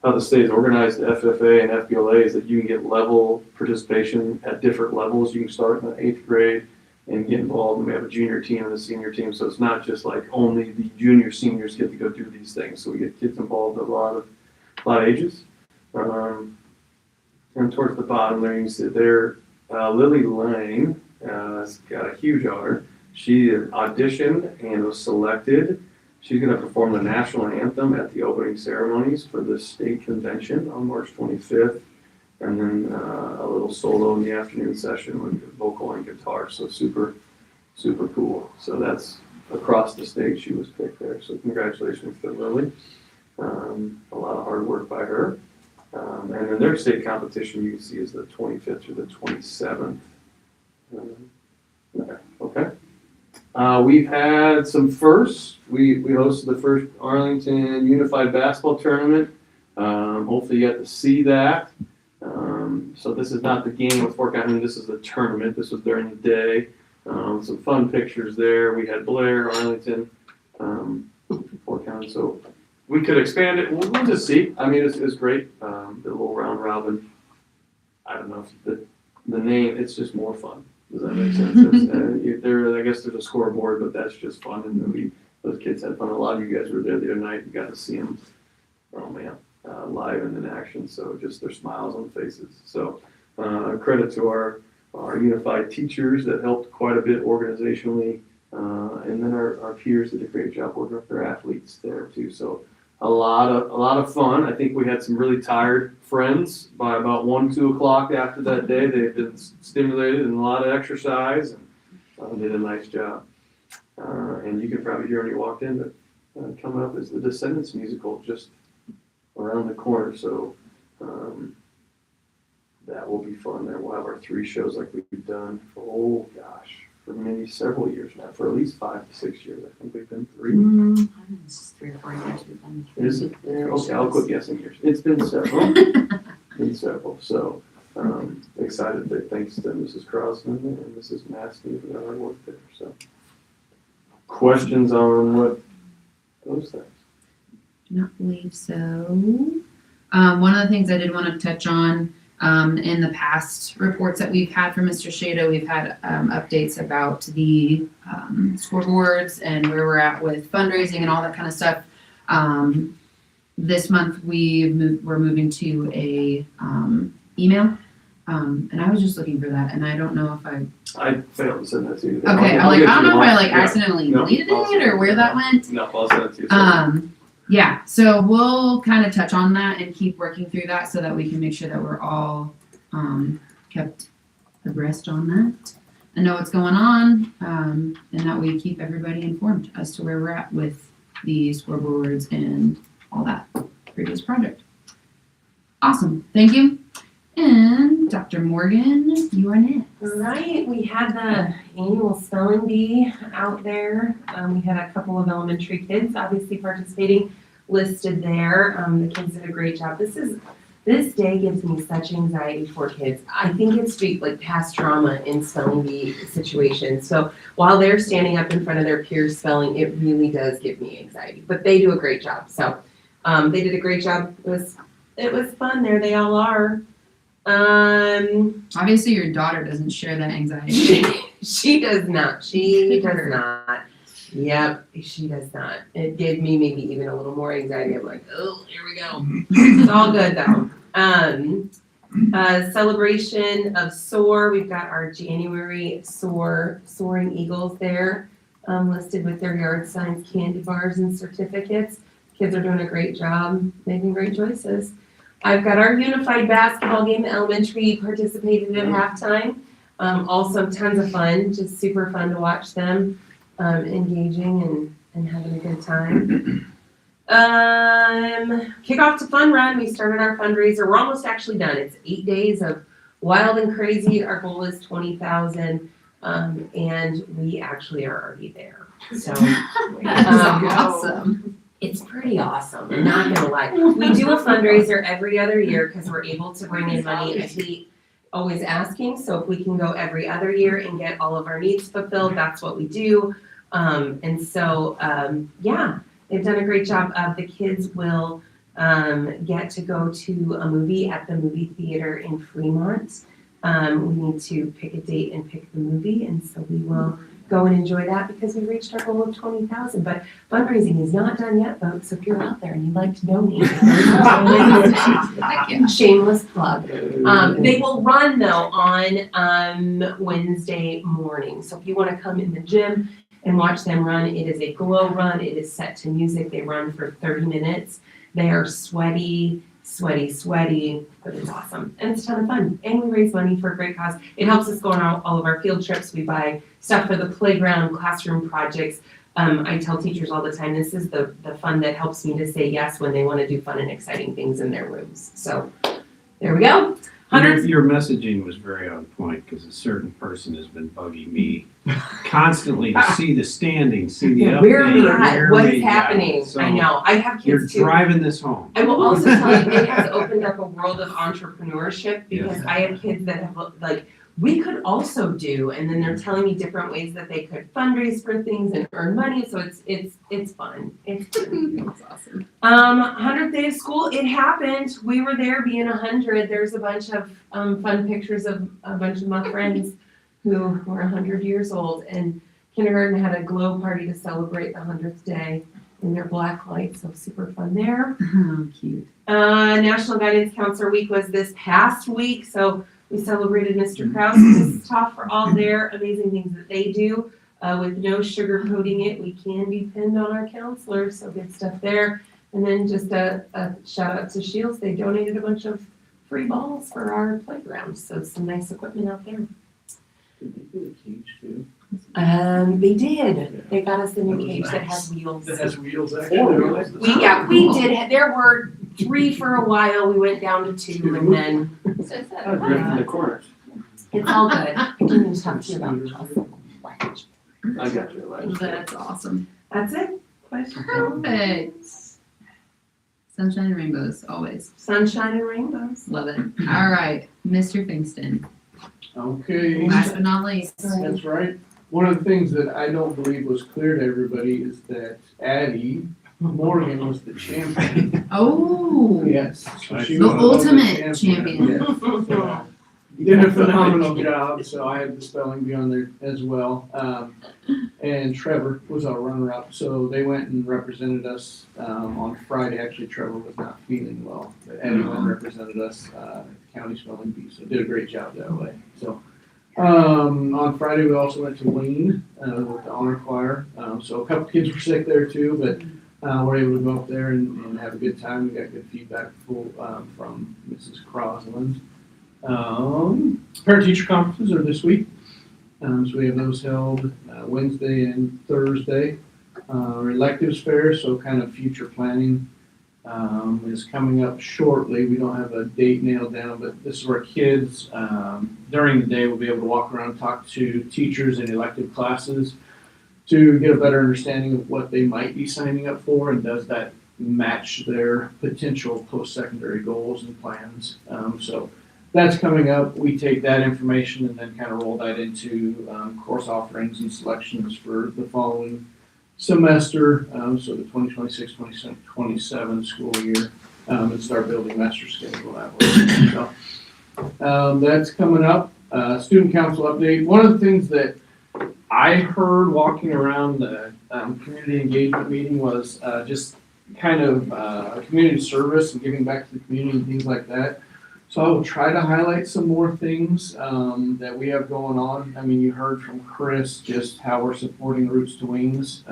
Speaker 11: how the state is organized, FFA and FBLA, is that you can get level participation at different levels. You can start in the 8th grade and get involved, and we have a junior team and a senior team, so it's not just like only the junior seniors get to go do these things. So we get kids involved at a lot of ages. And towards the bottom there, you can see there, Lily Lang has got a huge honor. She auditioned and was selected. She's going to perform the national anthem at the opening ceremonies for the state convention on March 25th. And then a little solo in the afternoon session with vocal and guitar. So super, super cool. So that's across the state. She was picked there. So congratulations to Lily. A lot of hard work by her. And then their state competition you can see is the 25th through the 27th. Okay. We've had some firsts. We hosted the first Arlington Unified Basketball Tournament. Hopefully you got to see that. So this is not the game with Fort County. This is the tournament. This was during the day. Some fun pictures there. We had Blair, Arlington, Fort County. So we could expand it. We'll just see. I mean, it's great. The little round robin. I don't know if the name. It's just more fun. Does that make sense? I guess there's a scoreboard, but that's just fun. And those kids had fun. A lot of you guys were there the other night. You got to see them. Oh man, live and in action. So just their smiles on faces. So credit to our unified teachers that helped quite a bit organizationally, and then our peers did a great job working with their athletes there too. So a lot of fun. I think we had some really tired friends by about 1-2 o'clock after that day. They've been stimulated and a lot of exercise and did a nice job. And you can probably hear when you walked in that coming up is the Descendants musical just around the corner. So that will be fun there. We'll have our 3 shows like we've done for, for maybe several years now, for at least 5 to 6 years. I think we've been 3.
Speaker 1: It's just 3 or 4 years we've done.
Speaker 11: Is it? Okay, I'll quit guessing years. It's been several. So excited that thanks to Mrs. Crosman and Mrs. Maskey for their hard work there. So questions on what those things?
Speaker 5: Do not believe so. One of the things I did want to touch on, in the past reports that we've had from Mr. Shado, we've had updates about the scoreboards and where we're at with fundraising and all that kind of stuff. This month we're moving to a email, and I was just looking for that, and I don't know if
Speaker 11: I failed to send that to you.
Speaker 5: okay,
Speaker 11: I'll
Speaker 5: I
Speaker 11: get
Speaker 5: don't
Speaker 11: you
Speaker 5: know if I
Speaker 11: one.
Speaker 5: like
Speaker 11: Yeah.
Speaker 5: accidentally
Speaker 11: No,
Speaker 5: deleted
Speaker 11: I'll
Speaker 5: it
Speaker 11: send
Speaker 5: or where that went.
Speaker 11: No, I'll send it to you.
Speaker 5: Yeah, so we'll kind of touch on that and keep working through that so that we can make sure that we're all kept abreast on that and know what's going on, and that we keep everybody informed as to where we're at with the scoreboards and all that previous project. Awesome, thank you. And Dr. Morgan, you are next.
Speaker 12: Right, we had the annual spelling bee out there. We had a couple of elementary kids obviously participating, listed there. The kids did a great job. This day gives me such anxiety for kids. I think it's like past trauma in spelling bee situations. So while they're standing up in front of their peers spelling, it really does give me anxiety. But they do a great job. So they did a great job. It was fun. There they all are.
Speaker 5: Obviously your daughter doesn't share that anxiety.
Speaker 12: She does not. She does not. Yep, she does not. It gave me maybe even a little more anxiety. I'm like, oh, here we go. It's all good though. Celebration of SOAR. We've got our January soaring eagles there, listed with their yard signs, candy bars, and certificates. Kids are doing a great job, making great choices. I've got our unified basketball game. The elementary participated at halftime. Also tons of fun, just super fun to watch them engaging and having a good time. Kickoff to Fun Run. We started our fundraiser. We're almost actually done. It's 8 days of wild and crazy. Our goal is 20,000, and we actually are already there. So
Speaker 5: That's awesome.
Speaker 12: it's pretty awesome. I'm not gonna lie. We do a fundraiser every other year because we're able to bring in money. I hate always asking, so if we can go every other year and get all of our needs fulfilled, that's what we do. Yeah, they've done a great job. The kids will get to go to a movie at the movie theater in Fremont. We need to pick a date and pick the movie, and so we will go and enjoy that because we reached our goal of 20,000. But fundraising is not done yet, folks. So if you're out there and you'd like to donate, shameless plug. They will run though on Wednesday morning. So if you want to come in the gym and watch them run, it is a glow run. It is set to music. They run for 30 minutes. They are sweaty, but it's awesome. And it's a ton of fun. And we raise money for a great cause. It helps us go on all of our field trips. We buy stuff for the playground, classroom projects. I tell teachers all the time, this is the fun that helps me to say yes when they want to do fun and exciting things in their rooms. So there we go.
Speaker 3: Your messaging was very on point because a certain person has been bugging me constantly to see the standings, see the update.
Speaker 12: Where are we at?
Speaker 3: where
Speaker 12: What
Speaker 3: we
Speaker 12: is
Speaker 3: at.
Speaker 12: happening?
Speaker 3: So
Speaker 12: I know. I have
Speaker 3: You're
Speaker 12: kids too.
Speaker 3: driving this home.
Speaker 12: I will also tell you, it has opened up a world of entrepreneurship because
Speaker 3: Yes.
Speaker 12: I have kids that have like, we could also do, and then they're telling me different ways that they could fundraise for things and earn money. So it's fun. It's fun.
Speaker 5: That's awesome.
Speaker 12: 100th day of school, it happened. We were there being 100. There's a bunch of fun pictures of a bunch of my friends who were 100 years old, and kindergarten had a glow party to celebrate the 100th day in their black lights, so super fun there.
Speaker 5: Oh, cute.
Speaker 12: National Guidance Counselor Week was this past week, so we celebrated Mr. Krause and Mrs. Toff for all their amazing things that they do. With no sugarcoating it, we can depend on our counselors, so good stuff there. And then just a shout out to Shields, they donated a bunch of free balls for our playground, so some nice equipment out there. They did. They got us a new cage that has wheels.
Speaker 11: It has wheels, actually.
Speaker 12: We did. There were 3 for a while. We went down to 2, and then
Speaker 1: So is that,
Speaker 11: I was right in the corners.
Speaker 12: it's all good. I didn't even talk to you about it.
Speaker 11: I got you. Right.
Speaker 5: That's awesome.
Speaker 12: That's it. Question.
Speaker 5: Perfect. Sunshine and rainbows, always.
Speaker 12: Sunshine and rainbows.
Speaker 5: Love it. All right, Mr. Fingston.
Speaker 11: Okay.
Speaker 5: Last but not least.
Speaker 11: That's right.
Speaker 13: one of the things that I don't believe was clear to everybody is that Addie Morgan was the champion.
Speaker 5: Oh,
Speaker 13: Yes. So she
Speaker 5: the
Speaker 13: was
Speaker 5: ultimate champion.
Speaker 13: Yes. So, you did a phenomenal job, so I had the spelling bee on there as well. And Trevor was our runner-up, so they went and represented us on Friday. Actually, Trevor was not feeling well, but Eddie went and represented us at the county spelling bee, so did a great job that way. So on Friday, we also went to Wayne with the honor choir. So a couple kids were sick there too, but we're able to go up there and have a good time. We got good feedback from Mrs. Crosland. Parent-teacher conferences are this week. So we have those held Wednesday and Thursday. Our electives fair, so kind of future planning is coming up shortly. We don't have a date nailed down, but this is where kids during the day will be able to walk around and talk to teachers in elective classes to get a better understanding of what they might be signing up for and does that match their potential post-secondary goals and plans. So that's coming up. We take that information and then kind of roll that into course offerings and selections for the following semester, so the 2026-2027 school year, and start building master schedule that way. So that's coming up. Student council update. One of the things that I heard walking around the community engagement meeting was just kind of community service and giving back to the community and things like that. So I will try to highlight some more things that we have going on. I mean, you heard from Chris just how we're supporting Roots to Wings.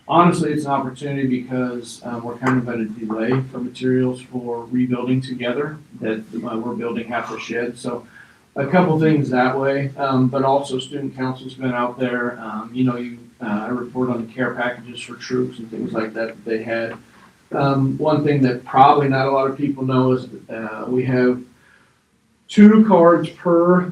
Speaker 13: Honestly, it's an opportunity because we're kind of at a delay for materials for rebuilding together that we're building half a shed. So a couple things that way, but also student council's been out there. I report on the care packages for troops and things like that they had. One thing that probably not a lot of people know is we have 2 cards per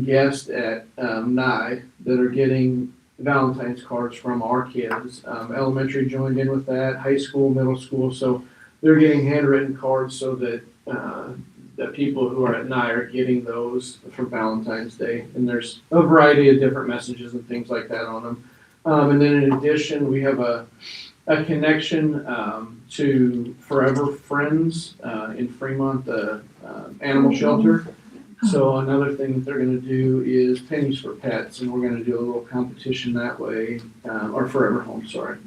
Speaker 13: guest at NIE that are getting Valentine's cards from our kids. Elementary joined in with that, high school, middle school, so they're getting handwritten cards so that the people who are at NIE are getting those for Valentine's Day. And there's a variety of different messages and things like that on them. And then in addition, we have a connection to Forever Friends in Fremont, the animal shelter. So another thing that they're gonna do is pennies for pets, and we're gonna do a little competition that way, or Forever Home, sorry.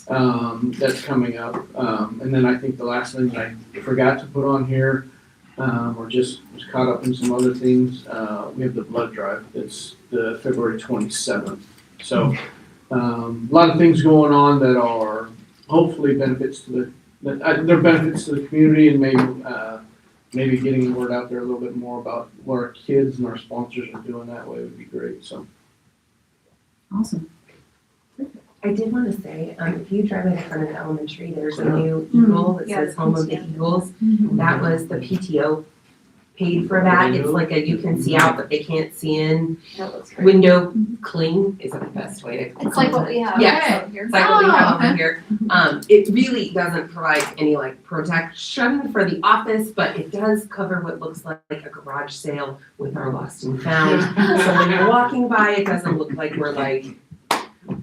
Speaker 13: That's coming up. And then I think the last thing that I forgot to put on here, or just was caught up in some other things, we have the blood drive. It's the February 27th. So a lot of things going on that are hopefully benefits to they're benefits to the community, and maybe getting the word out there a little bit more about what our kids and our sponsors are doing that way would be great. So
Speaker 5: Awesome.
Speaker 12: I did want to say, if you drive in front of the elementary, there's a new eagle that says Home of the Eagles. That was the PTO paid for that. It's like you can see out, but they can't see in.
Speaker 1: That looks great.
Speaker 12: Window cling is the best way to.
Speaker 1: It's like what we have.
Speaker 12: Yeah,
Speaker 1: here.
Speaker 12: it's like what we have
Speaker 5: okay.
Speaker 12: over here. It really doesn't provide any protection for the office, but it does cover what looks like a garage sale with our lost and found. So when you're walking by, it doesn't look like we're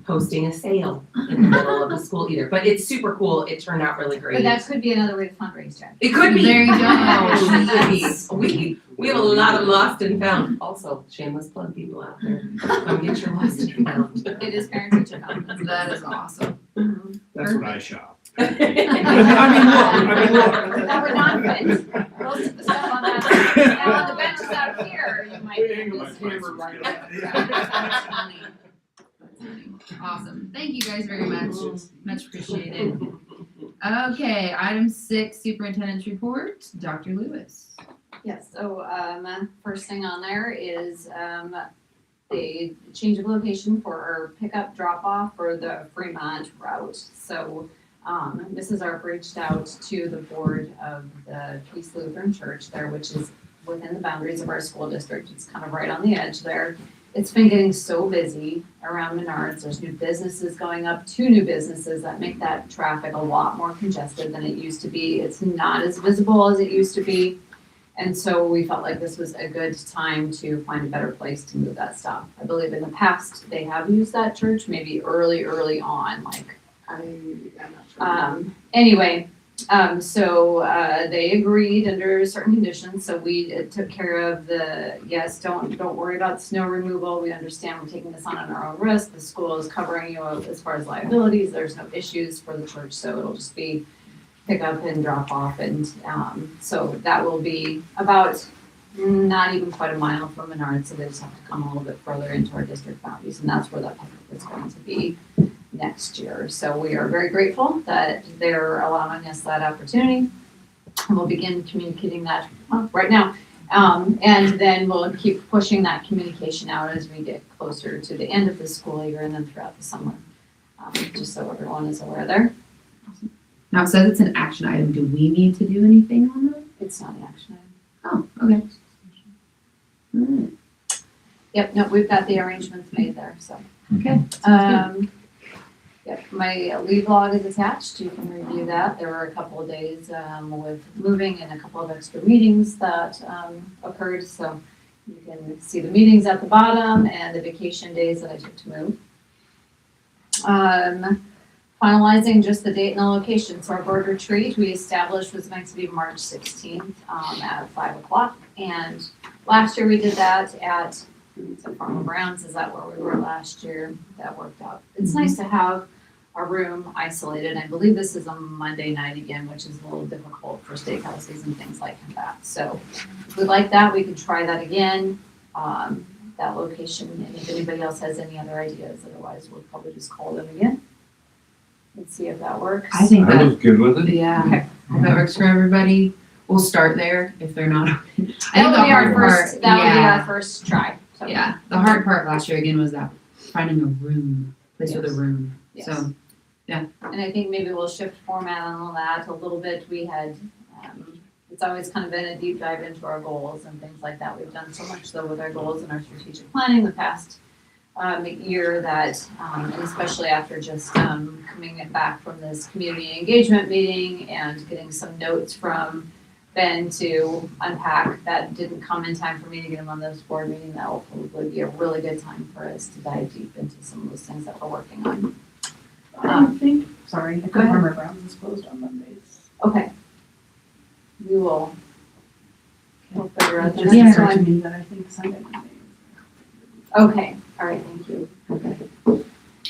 Speaker 12: posting a sale in the middle of the school either. But it's super cool. It turned out really great.
Speaker 1: But that could be another way to fundraise, Jen.
Speaker 12: It could be.
Speaker 5: There you go.
Speaker 12: We have a lot of lost and found. Also, shameless plug, people out there. Come get your lost and found.
Speaker 1: It is parent teacher conference.
Speaker 5: That is awesome.
Speaker 3: That's what I shop.
Speaker 8: I mean, look.
Speaker 1: That would not fit. Most of the stuff on that, now on the benches out here, you might.
Speaker 13: Hang my camera right up.
Speaker 5: That's funny. Awesome. Thank you guys very much. Much appreciated. Okay, item 6, superintendent's report. Dr. Lewis.
Speaker 1: Yes, so, first thing on there is, the change of location for our pickup drop off for the Fremont route. So, Mrs. Arp reached out to the board of the Peace Lutheran Church there, which is within the boundaries of our school district. It's kind of right on the edge there. It's been getting so busy around Menards. There's new businesses going up, 2 new businesses that make that traffic a lot more congested than it used to be. It's not as visible as it used to be. And so we felt like this was a good time to find a better place to move that stuff. I believe in the past, they have used that church, maybe early on, like,
Speaker 6: I'm not sure.
Speaker 1: anyway, so they agreed under certain conditions, so we took care of yes, don't worry about snow removal, we understand we're taking this on our own risk, the school is covering you as far as liabilities, there's no issues for the church, so it'll just be pick up and drop off, and so that will be about not even quite a mile from Menard, so they just have to come a little bit further into our district boundaries, and that's where that pickup is going to be next year. So we are very grateful that they're allowing us that opportunity. And we'll begin communicating that right now. And then we'll keep pushing that communication out as we get closer to the end of the school year and then throughout the summer, just so everyone is aware there.
Speaker 5: Now, it says it's an action item. Do we need to do anything on that?
Speaker 1: It's not an action item.
Speaker 5: Oh, okay. All right.
Speaker 1: Yep, no, we've got the arrangements made there, so.
Speaker 5: Okay.
Speaker 1: Yep, my leave log is attached, you can review that, there were a couple of days with moving and a couple of extra meetings that occurred, so you can see the meetings at the bottom and the vacation days that I took to move. Finalizing just the date and the location, so our board retreat we established was meant to be March 16th at 5 o'clock, and last year we did that at Farmer Brown's, is that where we were last year? That worked out. It's nice to have a room isolated. I believe this is a Monday night again, which is a little difficult for steakhouses and things like that. So if we'd like that, we could try that again, that location. And if anybody else has any other ideas, otherwise we'll probably just call them again and see if that works.
Speaker 5: I think
Speaker 2: I
Speaker 5: that,
Speaker 2: was good with it.
Speaker 5: yeah,
Speaker 1: Okay.
Speaker 5: if that works for everybody. We'll start there if they're not open. I
Speaker 1: That
Speaker 5: think
Speaker 1: would
Speaker 5: the
Speaker 1: be our
Speaker 5: hard
Speaker 1: first,
Speaker 5: part,
Speaker 1: that would be
Speaker 5: yeah,
Speaker 1: our first try. So.
Speaker 5: yeah. The hard part last year again was that finding a room, place with a
Speaker 1: Yes.
Speaker 5: room.
Speaker 1: Yes.
Speaker 5: So,
Speaker 1: And I think maybe we'll shift format on all that a little bit. We had, it's always kind of been a deep dive into our goals and things like that. We've done so much though with our goals and our strategic planning the past year that, and especially after just coming back from this community engagement meeting and getting some notes from Ben to unpack that didn't come in time for me to get him on this board meeting. That will probably be a really good time for us to dive deep into some of those things that we're working on.
Speaker 10: I think, sorry, I
Speaker 1: Go
Speaker 10: think
Speaker 1: ahead.
Speaker 10: Farmer Brown's is closed on Mondays.
Speaker 1: Okay. We will. We'll figure out
Speaker 10: It
Speaker 1: the
Speaker 10: just
Speaker 1: next
Speaker 10: occurred to
Speaker 1: one.
Speaker 10: me that I think Sunday, Monday.
Speaker 1: Okay, all right, thank you. Okay.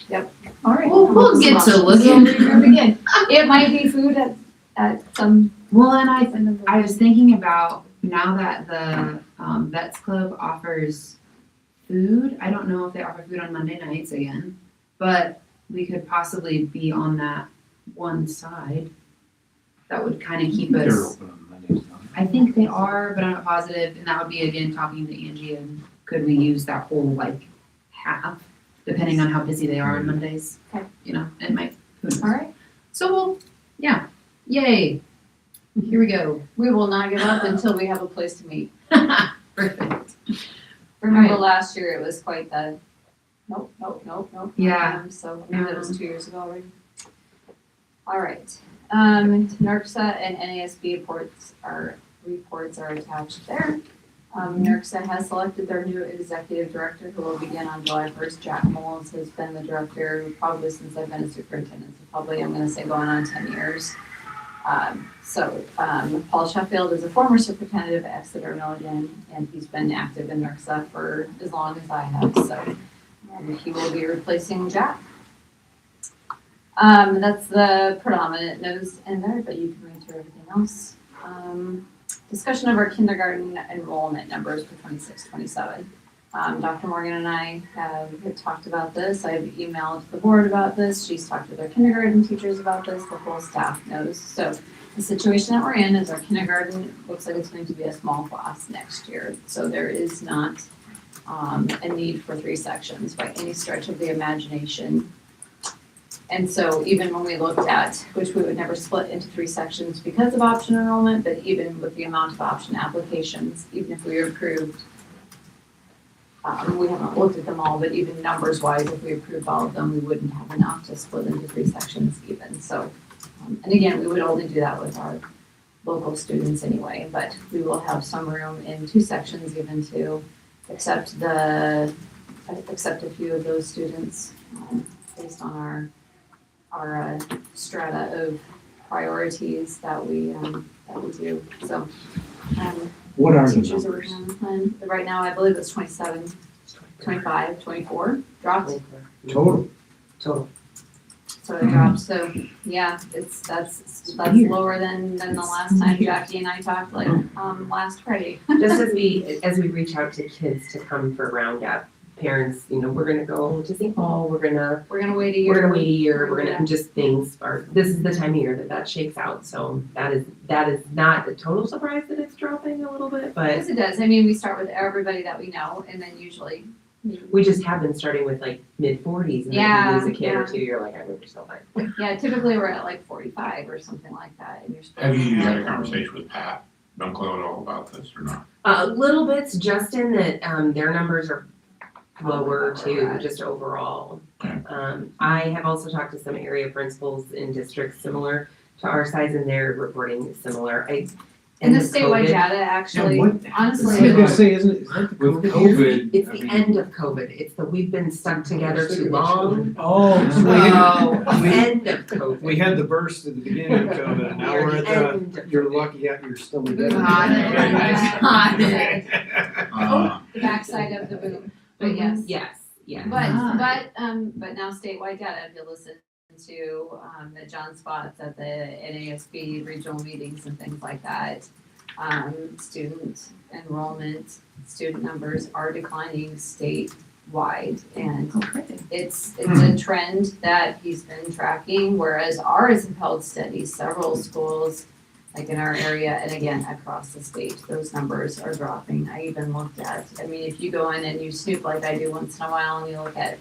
Speaker 1: Yep. All right.
Speaker 5: We'll get to
Speaker 1: We'll
Speaker 5: looking.
Speaker 1: begin. It might be food at some.
Speaker 5: well, and I was thinking about now that the Vets Club offers food. I don't know if they offer food on Monday nights again, but we could possibly be on that one side. That would kind of keep
Speaker 2: They're
Speaker 5: us.
Speaker 2: open on Mondays, don't
Speaker 5: I think they are, but I'm not positive, and that would be again talking to Angie and could we use that whole like half, depending on how busy they are on Mondays.
Speaker 1: Okay.
Speaker 5: You know, it might. Who knows?
Speaker 1: All right.
Speaker 5: So yeah, yay. Here we go.
Speaker 1: We will not give up until we have a place to meet.
Speaker 5: Perfect.
Speaker 1: Remember
Speaker 5: Right.
Speaker 1: last year it was quite the, nope.
Speaker 5: Yeah.
Speaker 1: So maybe that was 2 years ago already. All right. NERCSA and NASB reports are attached there. NERCSA has selected their new executive director who will begin on July 1st. Jack Moles has been the director probably since I've been a superintendent, so probably I'm gonna say going on 10 years. Paul Sheffield is a former superintendent of Exeter Milligan, and he's been active in NERCSA for as long as I have, so he will be replacing Jack. That's the predominant notes in there, but you can read through everything else. Discussion of our kindergarten enrollment numbers for 26-27. Dr. Morgan and I have talked about this. I've emailed the board about this. She's talked with our kindergarten teachers about this. The whole staff knows. So the situation that we're in is our kindergarten looks like it's going to be a small class next year. So there is not a need for 3 sections by any stretch of the imagination. And so even when we looked at, which we would never split into 3 sections because of option enrollment, but even with the amount of option applications, even if we approved, we haven't looked at them all, but even numbers wise, if we approved all of them, we wouldn't have enough to split into 3 sections even. So, and again, we would only do that with our local students anyway, but we will have some room in 2 sections even to accept a few of those students, based on our strata of priorities that we do. So,
Speaker 2: What are the
Speaker 1: teachers are
Speaker 2: numbers?
Speaker 1: working on the plan. Right now, I believe it's 27, 25, 24 dropped.
Speaker 2: Total.
Speaker 1: So it dropped. So yeah, that's lower than the last time Jackie and I talked, like last Friday.
Speaker 12: Just as we reach out to kids to come for roundup, parents, we're gonna go to St. Paul, we're gonna
Speaker 1: wait a year.
Speaker 12: we're gonna, just things are, this is the time of year that shakes out, so that is not a total surprise that it's dropping a little bit, but
Speaker 1: Yes, it does. I mean, we start with everybody that we know, and then usually.
Speaker 12: we just have been starting with like mid-40s, and then
Speaker 1: Yeah,
Speaker 12: if you lose a kid or
Speaker 1: yeah.
Speaker 12: two, you're like, I remember so fine.
Speaker 1: Yeah, typically we're at like 45 or something like that, and you're supposed
Speaker 8: Have
Speaker 1: to
Speaker 8: you had a
Speaker 1: have-
Speaker 8: conversation with Pat Dunklo at all about this or not?
Speaker 12: Little bits, just in that, their numbers are lower too,
Speaker 1: Right.
Speaker 12: just overall.
Speaker 8: Okay.
Speaker 12: I have also talked to some area principals in districts similar to our size, and they're reporting similar.
Speaker 1: And the
Speaker 12: with
Speaker 1: statewide
Speaker 12: COVID-
Speaker 1: data actually,
Speaker 2: Yeah, what-
Speaker 1: honestly.
Speaker 2: I was gonna say, isn't it, is that the
Speaker 11: With
Speaker 2: COVID year?
Speaker 11: COVID.
Speaker 12: It's
Speaker 11: I
Speaker 12: the
Speaker 11: mean-
Speaker 12: end of COVID, it's the we've been stuck together too long.
Speaker 2: Oh,
Speaker 12: So, end of COVID.
Speaker 2: we had the burst at the beginning of COVID, and now we're at
Speaker 12: End
Speaker 2: the,
Speaker 12: of
Speaker 2: you're lucky you're still together.
Speaker 1: Got it.
Speaker 2: Very nice.
Speaker 1: Got it.
Speaker 8: Uh,
Speaker 1: The backside of the boom, but yes.
Speaker 12: Yes, yeah.
Speaker 1: But now statewide data, if you listen to the John Spots at the NASB regional meetings and things like that, student enrollment, student numbers are declining statewide, and it's a trend that he's been tracking, whereas ours have held steady. Several schools, like in our area, and again, across the state, those numbers are dropping. I even looked at, I mean, if you go in and you snoop like I do once in a while, and you look at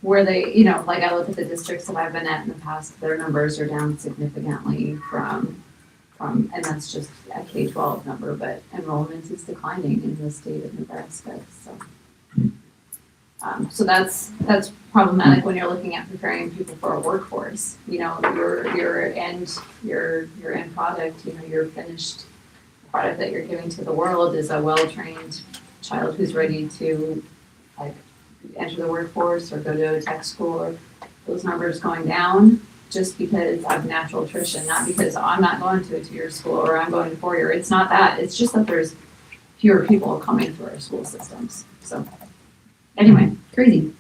Speaker 1: where they, like I look at the districts that I've been at in the past, their numbers are down significantly from, and that's just a K-12 number, but enrollment is declining in the state of Nebraska, so. So that's problematic when you're looking at preparing people for a workforce. Your end product, your finished product that you're giving to the world is a well-trained child who's ready to enter the workforce or go to a tech school, or those numbers going down just because of natural attrition, not because I'm not going to a 2-year school or I'm going to 4-year. It's not that. It's just that there's fewer people coming through our school systems. So anyway,
Speaker 5: Crazy.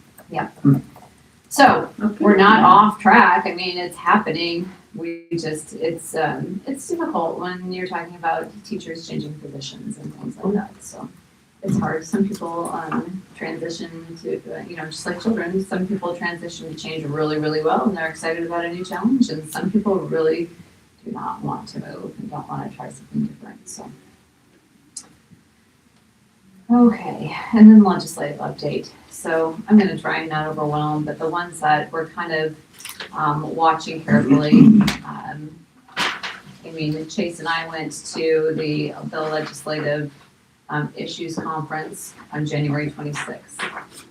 Speaker 1: so we're not off track. I mean, it's happening. It's difficult when you're talking about teachers changing positions and things like that. So it's hard. Some people transition to, just like children, some people transition to change really, really well, and they're excited about a new challenge. And some people really do not want to move and don't want to try something different. So. Okay, and then legislative update. So I'm going to try and not overwhelm, but the ones that we're kind of watching carefully. Chase and I went to the legislative issues conference on January 26th.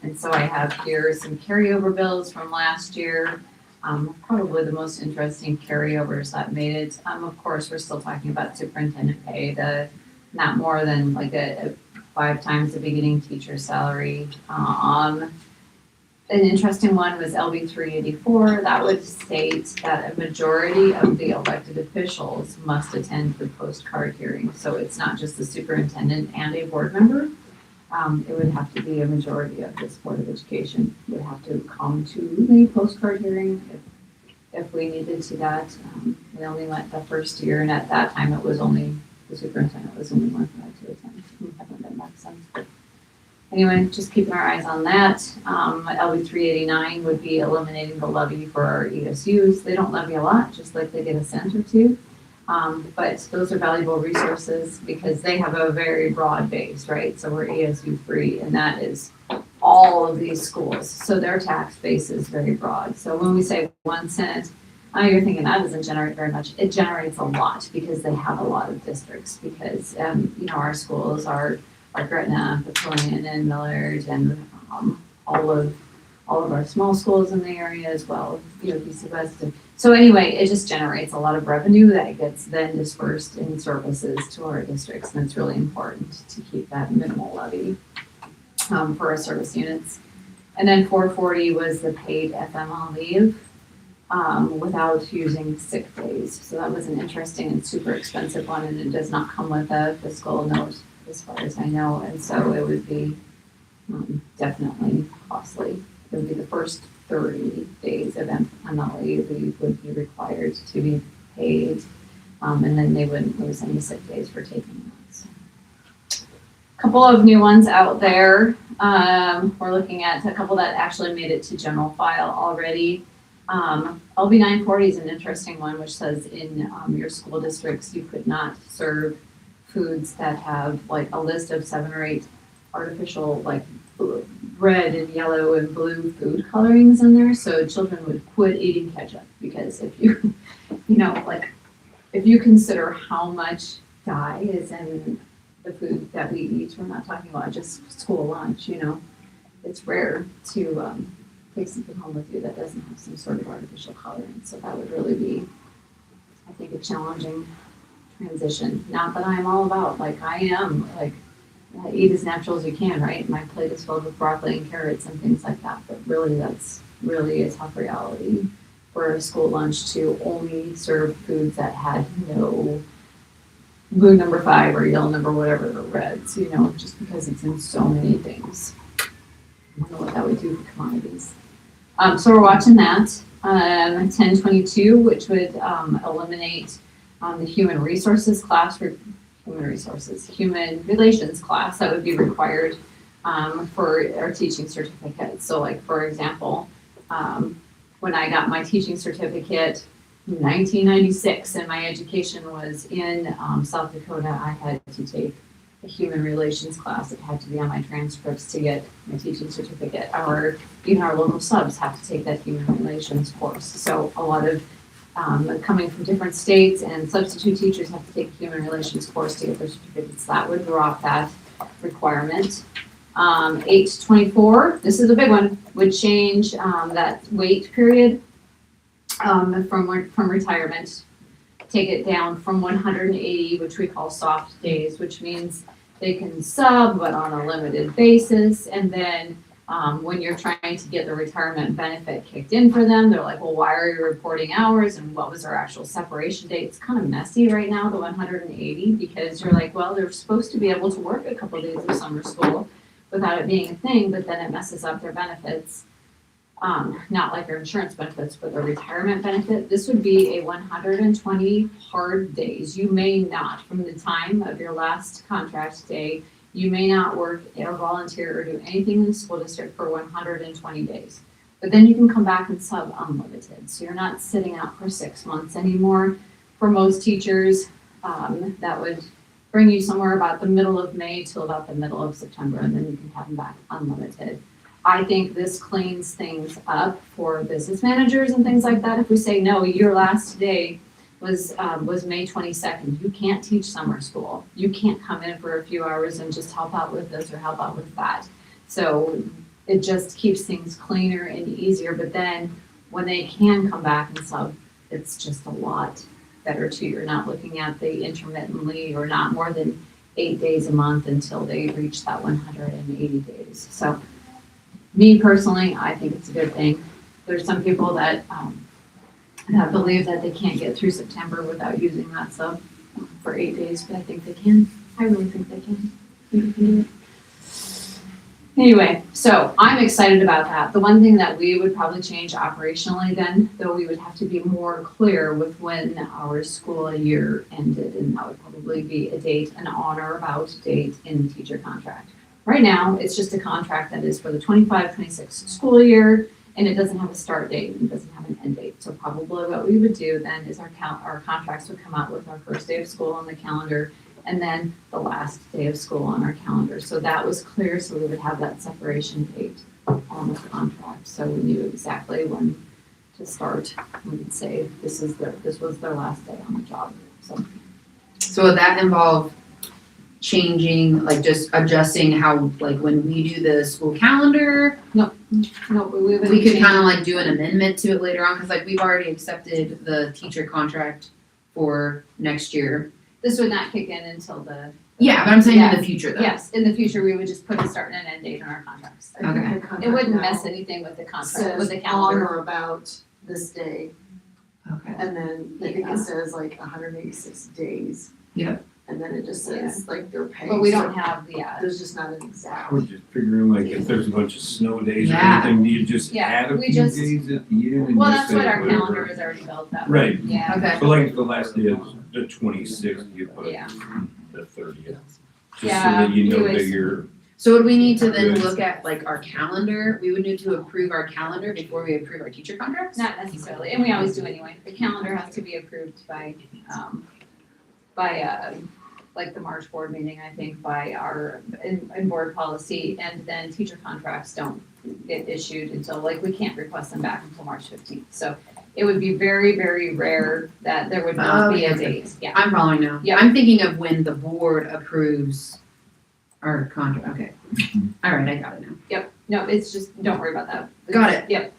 Speaker 1: And so I have here some carryover bills from last year. Probably the most interesting carryovers that made it. Of course, we're still talking about superintendent pay, not more than like a 5 times the beginning teacher salary. An interesting one was LB 384. That would state that a majority of the elected officials must attend the postcard hearing. So it's not just the superintendent and a board member. It would have to be a majority of this Board of Education would have to come to the postcard hearing if we needed to that. We only went the first year, and at that time it was only the superintendent was only one to attend. We haven't been back since. But anyway, just keeping our eyes on that. LB 389 would be eliminating the levy for our ESUs. They don't levy a lot, just like they get a cent or two. But those are valuable resources because they have a very broad base, right? So we're ESU free, and that is all of these schools. So their tax base is very broad. So when we say 1 cent, you're thinking that doesn't generate very much. It generates a lot because they have a lot of districts because, our schools are Gretna, Petroleum, and Millard, and all all of our small schools in the area as well, DC West. So anyway, it just generates a lot of revenue that gets then dispersed in services to our districts, and it's really important to keep that minimal levy for our service units. And then 440 was the paid FML leave without using sick days. So that was an interesting and super expensive one, and it does not come with a fiscal note as far as I know, and so it would be definitely costly. It would be the first 30 days of FML leave we would be required to be paid, and then they wouldn't lose any sick days for taking that. So. Couple of new ones out there. We're looking at a couple that actually made it to general file already. LB 940 is an interesting one, which says in your school districts you could not serve foods that have like a list of 7 or 8 artificial like red and yellow and blue food colorings in there. So children would quit eating ketchup because if you, if you consider how much dye is in the food that we eat, we're not talking about just school lunch, it's rare to take something home with you that doesn't have some sort of artificial coloring. So that would really be, I think, a challenging transition. Not that I'm all about, eat as natural as you can, right? My plate is filled with broccoli and carrots and things like that, but really that's really a tough reality for a school lunch to only serve foods that had no blue number 5 or yellow number whatever or reds, just because it's in so many things. I don't know what that would do for commodities. So we're watching that. 1022, which would eliminate the human relations class that would be required for our teaching certificate. So like, for example, when I got my teaching certificate in 1996 and my education was in South Dakota, I had to take a human relations class. It had to be on my transcripts to get my teaching certificate. Even our local subs have to take that human relations course. So a lot of coming from different states and substitute teachers have to take a human relations course to get their certificates. That would drop that requirement. 824, this is a big one, would change that wait period from retirement. Take it down from 180, which we call soft days, which means they can sub, but on a limited basis. And then when you're trying to get the retirement benefit kicked in for them, they're like, well, why are you reporting hours? And what was our actual separation date? It's kind of messy right now, the 180, because you're like, well, they're supposed to be able to work a couple of days of summer school without it being a thing, but then it messes up their benefits. Not like their insurance benefits, but their retirement benefit. This would be a 120 hard days. You may not, from the time of your last contract day, you may not work or volunteer or do anything in the school district for 120 days. But then you can come back and sub unlimited. So you're not sitting out for 6 months anymore. For most teachers, that would bring you somewhere about the middle of May till about the middle of September, and then you can have them back unlimited. I think this cleans things up for business managers and things like that. If we say, no, your last day was May 22nd. You can't teach summer school. You can't come in for a few hours and just help out with this or help out with that. So it just keeps things cleaner and easier. But then when they can come back and sub, it's just a lot better too. You're not looking at the intermittently or not more than 8 days a month until they reach that 180 days. So me personally, I think it's a good thing. There's some people that believe that they can't get through September without using that sub for 8 days, but I think they can. I really think they can. You can do it. Anyway, so I'm excited about that. The one thing that we would probably change operationally then, though we would have to be more clear with when our school year ended, and that would probably be a date, an on or about date in the teacher contract. Right now, it's just a contract that is for the 25-26 school year, and it doesn't have a start date and it doesn't have an end date. So probably what we would do then is our contracts would come out with our first day of school on the calendar and then the last day of school on our calendar. So that was clear, so we would have that separation date on the contract. So we knew exactly when to start. We would say this was their last day on the job. So
Speaker 5: would that involve changing, like just adjusting how, like when we do the school calendar,
Speaker 1: No, but we would.
Speaker 5: we could kind of like do an amendment to it later on, cause like we've already accepted the teacher contract for next year.
Speaker 1: This would not kick in until the.
Speaker 5: Yeah, but I'm saying in the future though.
Speaker 1: Yes, in the future, we would just put a start and an end date on our contracts.
Speaker 6: I think
Speaker 5: Okay.
Speaker 6: the contract
Speaker 1: It wouldn't
Speaker 6: now
Speaker 1: mess anything with the contract, with
Speaker 6: says
Speaker 1: the
Speaker 6: on
Speaker 1: calendar.
Speaker 6: or about this day,
Speaker 5: Okay.
Speaker 6: and then I think it says like 186 days.
Speaker 5: Yep.
Speaker 6: And then it just says like their pay.
Speaker 1: But we
Speaker 6: so
Speaker 1: don't have,
Speaker 6: There's just not an
Speaker 2: I
Speaker 6: exact.
Speaker 2: was just figuring like if there's a bunch of snow days or
Speaker 5: Yeah.
Speaker 2: anything, do you just
Speaker 1: Yeah,
Speaker 2: add a
Speaker 1: we
Speaker 2: few
Speaker 1: just-
Speaker 2: days at the end? and
Speaker 1: Well,
Speaker 2: just
Speaker 1: that's what
Speaker 2: say
Speaker 1: our
Speaker 2: whatever?
Speaker 1: calendar is already built that way.
Speaker 2: Right.
Speaker 1: Yeah.
Speaker 5: Okay.
Speaker 2: So like the last day of the 26th, you put
Speaker 1: Yeah.
Speaker 2: the 30th. Just so
Speaker 1: Yeah,
Speaker 2: that you know
Speaker 1: you
Speaker 2: that
Speaker 1: always-
Speaker 2: you're,
Speaker 5: So would we need to then
Speaker 2: Good.
Speaker 5: look at like our calendar? We would need to approve our calendar before we approve our teacher contracts?
Speaker 1: Not necessarily, and we always do anyway. The calendar has to be approved by, like the March board meeting, I think, by our, in board policy, and then teacher contracts don't get issued until, like, we can't request them back until March 15th. So it would be very, very rare that there would not be a
Speaker 5: Okay.
Speaker 1: date, yeah.
Speaker 5: I'm following now.
Speaker 1: Yeah.
Speaker 5: I'm thinking of when the board approves our contract, okay. All right, I got it now.
Speaker 1: No, it's just, don't worry about that.
Speaker 5: Got it.
Speaker 1: Yep.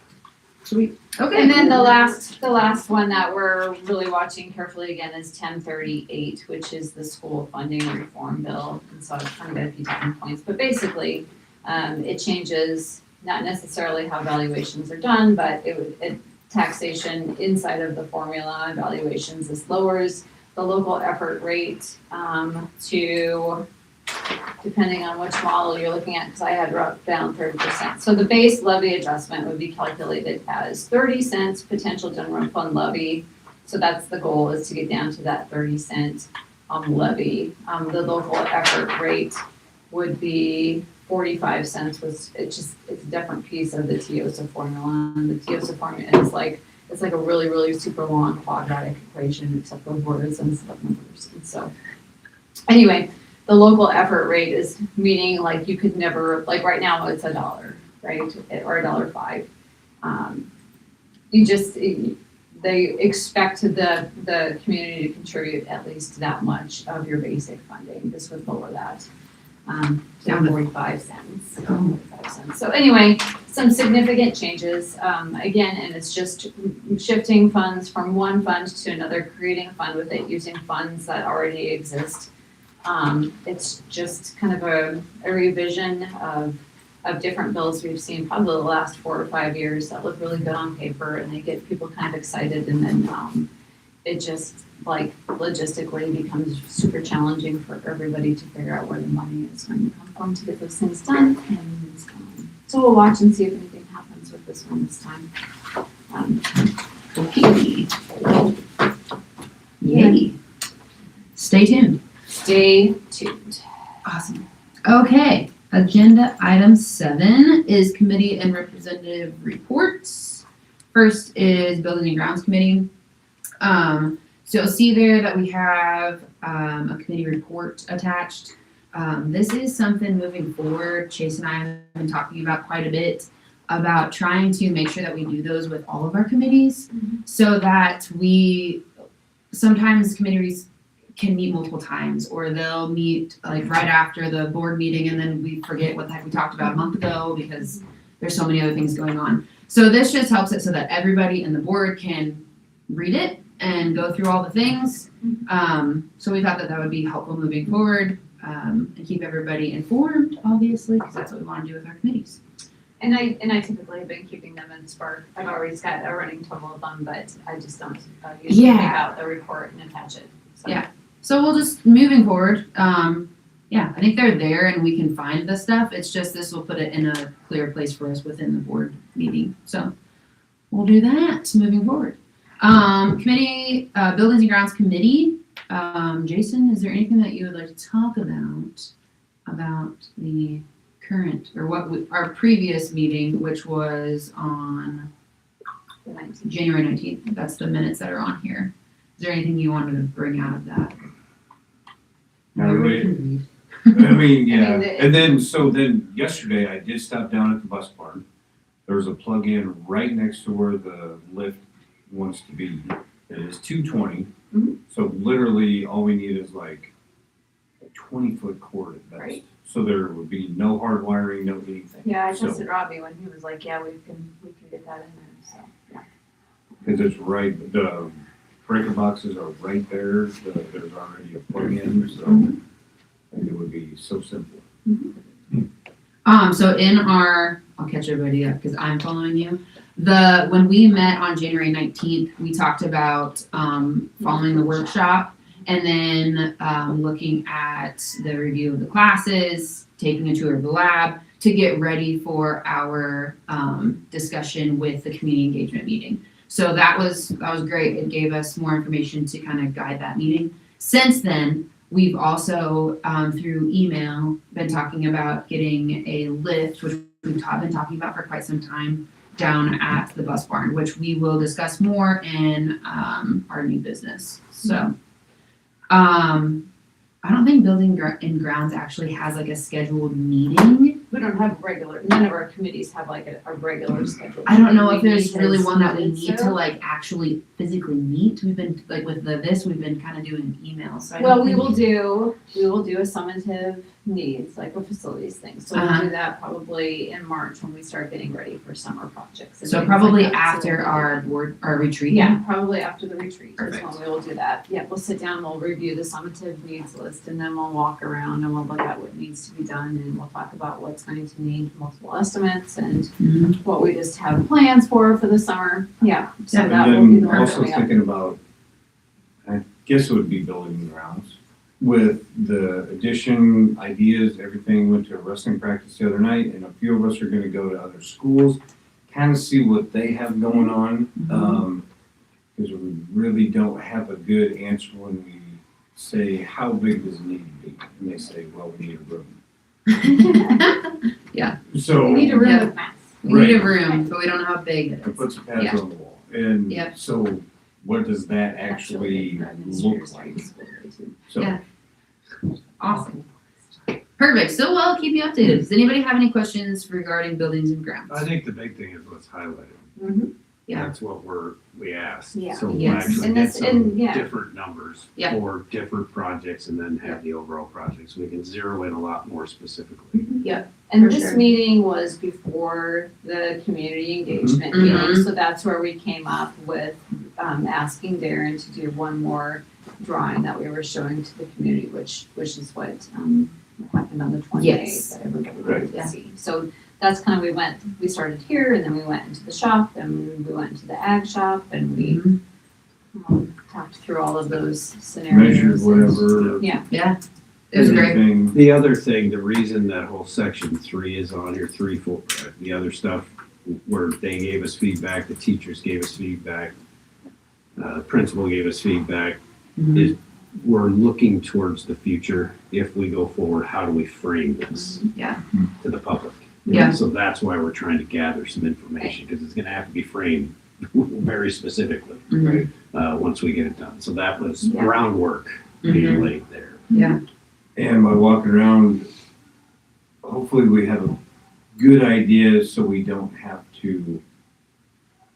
Speaker 5: Sweet. Okay.
Speaker 1: And then the last one that we're really watching carefully again is 1038, which is the school funding reform bill. And so I was trying to get a few talking points, but basically, it changes not necessarily how valuations are done, but taxation inside of the formula and valuations. This lowers the local effort rate to, depending on which model you're looking at, because I had wrote down 30%. So the base levy adjustment would be calculated as 30 cents potential general fund levy. So that's the goal, is to get down to that 30-cent levy. The local effort rate would be 45 cents. It's a different piece of the TIOSA formula. And the TIOSA formula is like, it's like a really, really super long quadratic equation, except for words and stuff numbers. And so, anyway, the local effort rate is meaning like you could never, like right now it's $1, right? Or $1.05. They expect the community to contribute at least that much of your basic funding. This would lower that to 45 cents. 45 cents. So anyway, some significant changes. Again, and it's just shifting funds from one fund to another, creating a fund with it, using funds that already exist. It's just kind of a revision of different bills we've seen probably the last 4 or 5 years that look really good on paper, and they get people kind of excited, and then it just like logistically becomes super challenging for everybody to figure out where the money is going to come from to get those things done. And so we'll watch and see if anything happens with this one this time.
Speaker 5: Okay. Yay. Stay tuned.
Speaker 1: Stay tuned.
Speaker 5: Awesome. Okay, agenda item 7 is committee and representative reports. First is Building and Grounds Committee. So you'll see there that we have a committee report attached. This is something moving forward. Chase and I have been talking about quite a bit about trying to make sure that we do those with all of our committees, so that sometimes committees can meet multiple times, or they'll meet like right after the board meeting and then we forget what the heck we talked about a month ago because there's so many other things going on. So this just helps it so that everybody in the board can read it and go through all the things. So we thought that would be helpful moving forward, and keep everybody informed, obviously, because that's what we want to do with our committees.
Speaker 1: And I typically have been keeping them in Spark. I've always got a running total of them, but I just don't usually
Speaker 5: Yeah.
Speaker 1: pick out the report and attach it. So.
Speaker 5: Yeah. So we'll just, moving forward, I think they're there and we can find the stuff. It's just this will put it in a clear place for us within the board meeting. So we'll do that moving forward. Committee, Buildings and Grounds Committee. Jason, is there anything that you would like to talk about the current, or our previous meeting, which was on
Speaker 1: The 19th.
Speaker 5: January 19th? That's the minutes that are on here. Is there anything you wanted to bring out of that?
Speaker 2: Not really. I mean, yeah, and then yesterday I did stop down at the bus barn. There was a plug-in right next to where the lift wants to be. It is 220, so literally all we need is like 20-foot cord at best.
Speaker 1: Right.
Speaker 2: So there would be no hard wiring, no anything.
Speaker 1: Yeah, I
Speaker 2: So-
Speaker 1: texted Robbie when he was like, yeah, we can get that in there, so, yeah.
Speaker 2: Cause it's right, the breaker boxes are right there, there's already a plug-in, so it would be so simple.
Speaker 5: So in our, I'll catch everybody up because I'm following you. When we met on January 19th, we talked about, following the workshop and then, looking at the review of the classes, taking a tour of the lab to get ready for our, discussion with the community engagement meeting. So that was great. It gave us more information to kind of guide that meeting. Since then, we've also, through email, been talking about getting a lift, which we've been talking about for quite some time, down at the bus barn, which we will discuss more in our new business. So, I don't think Building and Grounds actually has like a scheduled meeting.
Speaker 1: We don't have none of our committees have like a regular schedule.
Speaker 5: I don't know if
Speaker 1: We
Speaker 5: there's
Speaker 1: need
Speaker 5: really
Speaker 1: to
Speaker 5: one that we
Speaker 1: submit
Speaker 5: need
Speaker 1: so.
Speaker 5: to like actually physically meet. We've been like with this, we've been kind of doing emails. So I don't
Speaker 1: Well, we
Speaker 5: think
Speaker 1: will do a summative needs, like a facilities thing, so we'll do that probably in March when we start getting ready for summer projects. and
Speaker 5: So
Speaker 1: things
Speaker 5: probably
Speaker 1: like that. So
Speaker 5: after
Speaker 1: we'll do
Speaker 5: our retreat.
Speaker 1: Yeah, probably after the retreat is
Speaker 5: Perfect.
Speaker 1: when we will do that. Yeah, we'll sit down, we'll review the summative needs list, and then we'll walk around and we'll look at what needs to be done, and we'll talk about what's going to need multiple estimates and
Speaker 5: Mhm.
Speaker 1: what we just have plans for the summer. Yeah, so
Speaker 2: And
Speaker 1: that will be the
Speaker 2: then
Speaker 1: work
Speaker 2: also
Speaker 1: coming up.
Speaker 2: thinking about, I guess it would be Building and Grounds. With the addition, ideas, everything, went to a wrestling practice the other night, and a few of us are gonna go to other schools, kind of see what they have going on. Because we really don't have a good answer when we say, how big does it need to be? And they say, well, we need a room. So.
Speaker 1: We need a room
Speaker 5: Yeah.
Speaker 1: with mats.
Speaker 5: We need a
Speaker 2: Right.
Speaker 5: room, but we don't know how big it
Speaker 2: To
Speaker 5: is.
Speaker 2: put some pads
Speaker 5: Yeah.
Speaker 2: on the wall. And
Speaker 5: Yep.
Speaker 2: so what does that actually look like? So.
Speaker 5: Yeah. Awesome. Perfect. So we'll keep you updated. Does anybody have any questions regarding buildings and grounds?
Speaker 3: I think the big thing is what's highlighted.
Speaker 1: Mhm.
Speaker 5: Yeah.
Speaker 3: That's what we asked.
Speaker 1: Yeah.
Speaker 3: So we'll
Speaker 5: Yes.
Speaker 3: actually
Speaker 1: And
Speaker 3: get
Speaker 1: this-
Speaker 3: some
Speaker 1: and, yeah.
Speaker 3: different numbers
Speaker 5: Yeah.
Speaker 3: for different projects and then have the overall project. So we can zero in a lot more specifically.
Speaker 1: And
Speaker 9: For
Speaker 1: this
Speaker 9: sure.
Speaker 1: meeting was before the community engagement
Speaker 5: Mhm.
Speaker 1: meeting, so that's where we came up with, asking Darren to do one more drawing that we were showing to the community, which is what, happened on the 28th
Speaker 5: Yes.
Speaker 1: that everybody
Speaker 2: Right.
Speaker 1: could see. So that's kind of, we started here, and then we went into the shop, and we went into the ag shop, and we
Speaker 5: Mhm.
Speaker 1: talked through all of those scenarios.
Speaker 2: Measured whatever.
Speaker 1: Yeah.
Speaker 5: It was great.
Speaker 2: everything.
Speaker 3: The other thing, the reason that whole section 3 is on here, 3, 4, the other stuff where they gave us feedback, the teachers gave us feedback, the principal gave us feedback,
Speaker 5: Mhm.
Speaker 3: we're looking towards the future. If we go forward, how do we frame this
Speaker 5: Yeah.
Speaker 3: to the public?
Speaker 5: Yeah.
Speaker 3: So that's why we're trying to gather some information, because it's gonna have to be framed very specifically,
Speaker 5: Mhm.
Speaker 3: once we get it done. So that was
Speaker 1: Yeah.
Speaker 3: groundwork being
Speaker 5: Mhm.
Speaker 3: laid there.
Speaker 5: Yeah.
Speaker 2: And by walking around, hopefully we have a good idea so we don't have to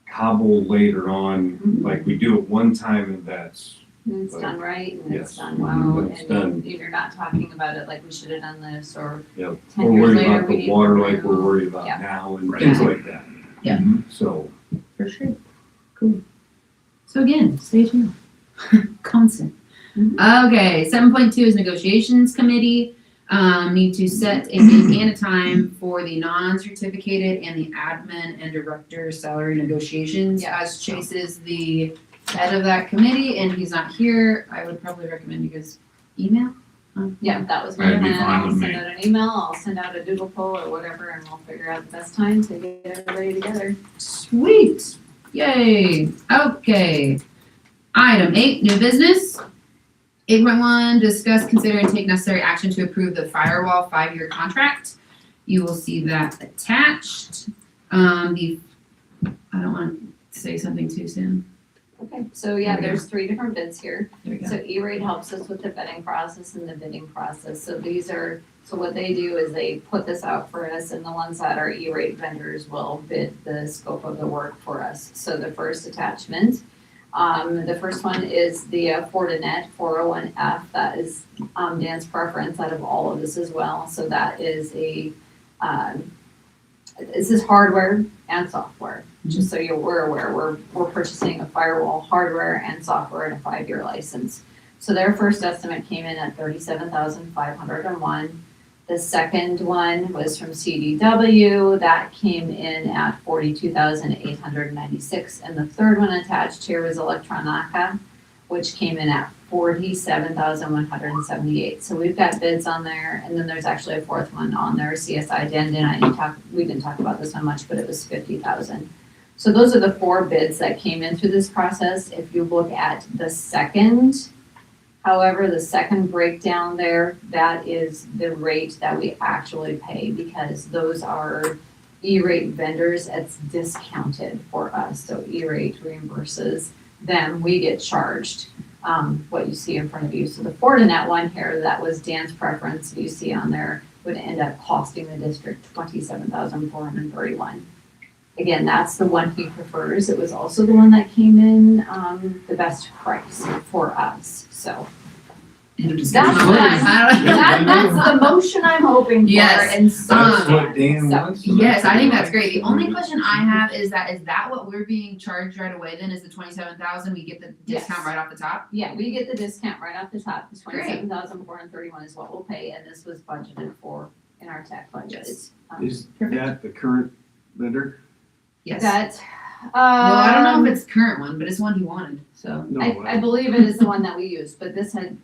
Speaker 2: cobble later on, like we do it one time and that's,
Speaker 1: And it's done right, and it's
Speaker 2: Yes.
Speaker 1: done well,
Speaker 2: It's
Speaker 1: and
Speaker 2: done.
Speaker 1: you're not talking about it like we should have done this, or
Speaker 2: you know,
Speaker 1: 10
Speaker 2: we're
Speaker 1: years
Speaker 2: worried
Speaker 1: later,
Speaker 2: about
Speaker 1: we
Speaker 2: the
Speaker 1: need
Speaker 2: water
Speaker 1: more
Speaker 2: like we're
Speaker 1: room.
Speaker 2: worried about
Speaker 1: Yeah.
Speaker 2: now and
Speaker 3: Right.
Speaker 2: things like that.
Speaker 5: Yeah.
Speaker 2: So,
Speaker 5: For sure. Cool. So again, stay tuned. Constant. Okay, 7.2 is negotiations committee. Need to set a date and a time for the non-certificated and the admin and director salary negotiations.
Speaker 1: Yeah.
Speaker 5: As Chase is the head of that committee and he's not here, I would probably recommend you guys email.
Speaker 1: Yeah, that was my
Speaker 8: That'd be
Speaker 1: plan.
Speaker 8: fine
Speaker 1: I'll
Speaker 8: with
Speaker 1: send
Speaker 8: me.
Speaker 1: out an email, I'll send out a doodle poll or whatever, and we'll figure out the best time to get everybody together.
Speaker 5: Sweet. Yay. Okay. Item 8, new business. 8.1, discuss, consider, and take necessary action to approve the firewall 5-year contract. You will see that attached. I don't want to say something too soon.
Speaker 1: Okay, so yeah,
Speaker 5: There we go.
Speaker 1: there's 3 different bids here.
Speaker 5: There we go.
Speaker 1: So E-rate helps us with the vetting process and the bidding process. So so what they do is they put this out for us, and the ones that are E-rate vendors will bid the scope of the work for us. So the first attachment The first one is the Fortinet 401F. That is Dan's preference out of all of this as well. So that is this is hardware and software. Just so we're aware, we're purchasing a firewall hardware and software and a 5-year license. So their first estimate came in at $37,501. The second one was from CDW, that came in at $42,896. And the third one attached here was Electronica, which came in at $47,178. So we've got bids on there, and then there's actually a fourth one on there, CSI Den. We didn't talk about this one much, but it was $50,000. So those are the 4 bids that came in through this process. If you look at the second, however, the second breakdown there, that is the rate that we actually pay, because those are E-rate vendors. It's discounted for us. So E-rate reimburses them, we get charged what you see in front of you. So the Fortinet one here, that was Dan's preference, you see on there, would end up costing the district $27,431. Again, that's the one he prefers. It was also the one that came in the best price for us. So that's the motion I'm hoping for.
Speaker 5: Yes.
Speaker 1: And
Speaker 2: That's what Dan
Speaker 1: so-
Speaker 2: wants.
Speaker 5: Yes, I think that's great. The only question I have is that what we're being charged right away then, is the 27,000, we get the discount
Speaker 1: Yes.
Speaker 5: right off the top?
Speaker 1: Yeah, we get the discount right off the top. The
Speaker 5: Great.
Speaker 1: $27,431 is what we'll pay, and this was budgeted for in our tech budget.
Speaker 5: Yes.
Speaker 3: Is that the current vendor?
Speaker 5: Yes.
Speaker 1: That,
Speaker 5: Well, I don't know if it's current one, but it's one he wanted, so.
Speaker 3: No.
Speaker 1: I believe it is the one that we used, but this had,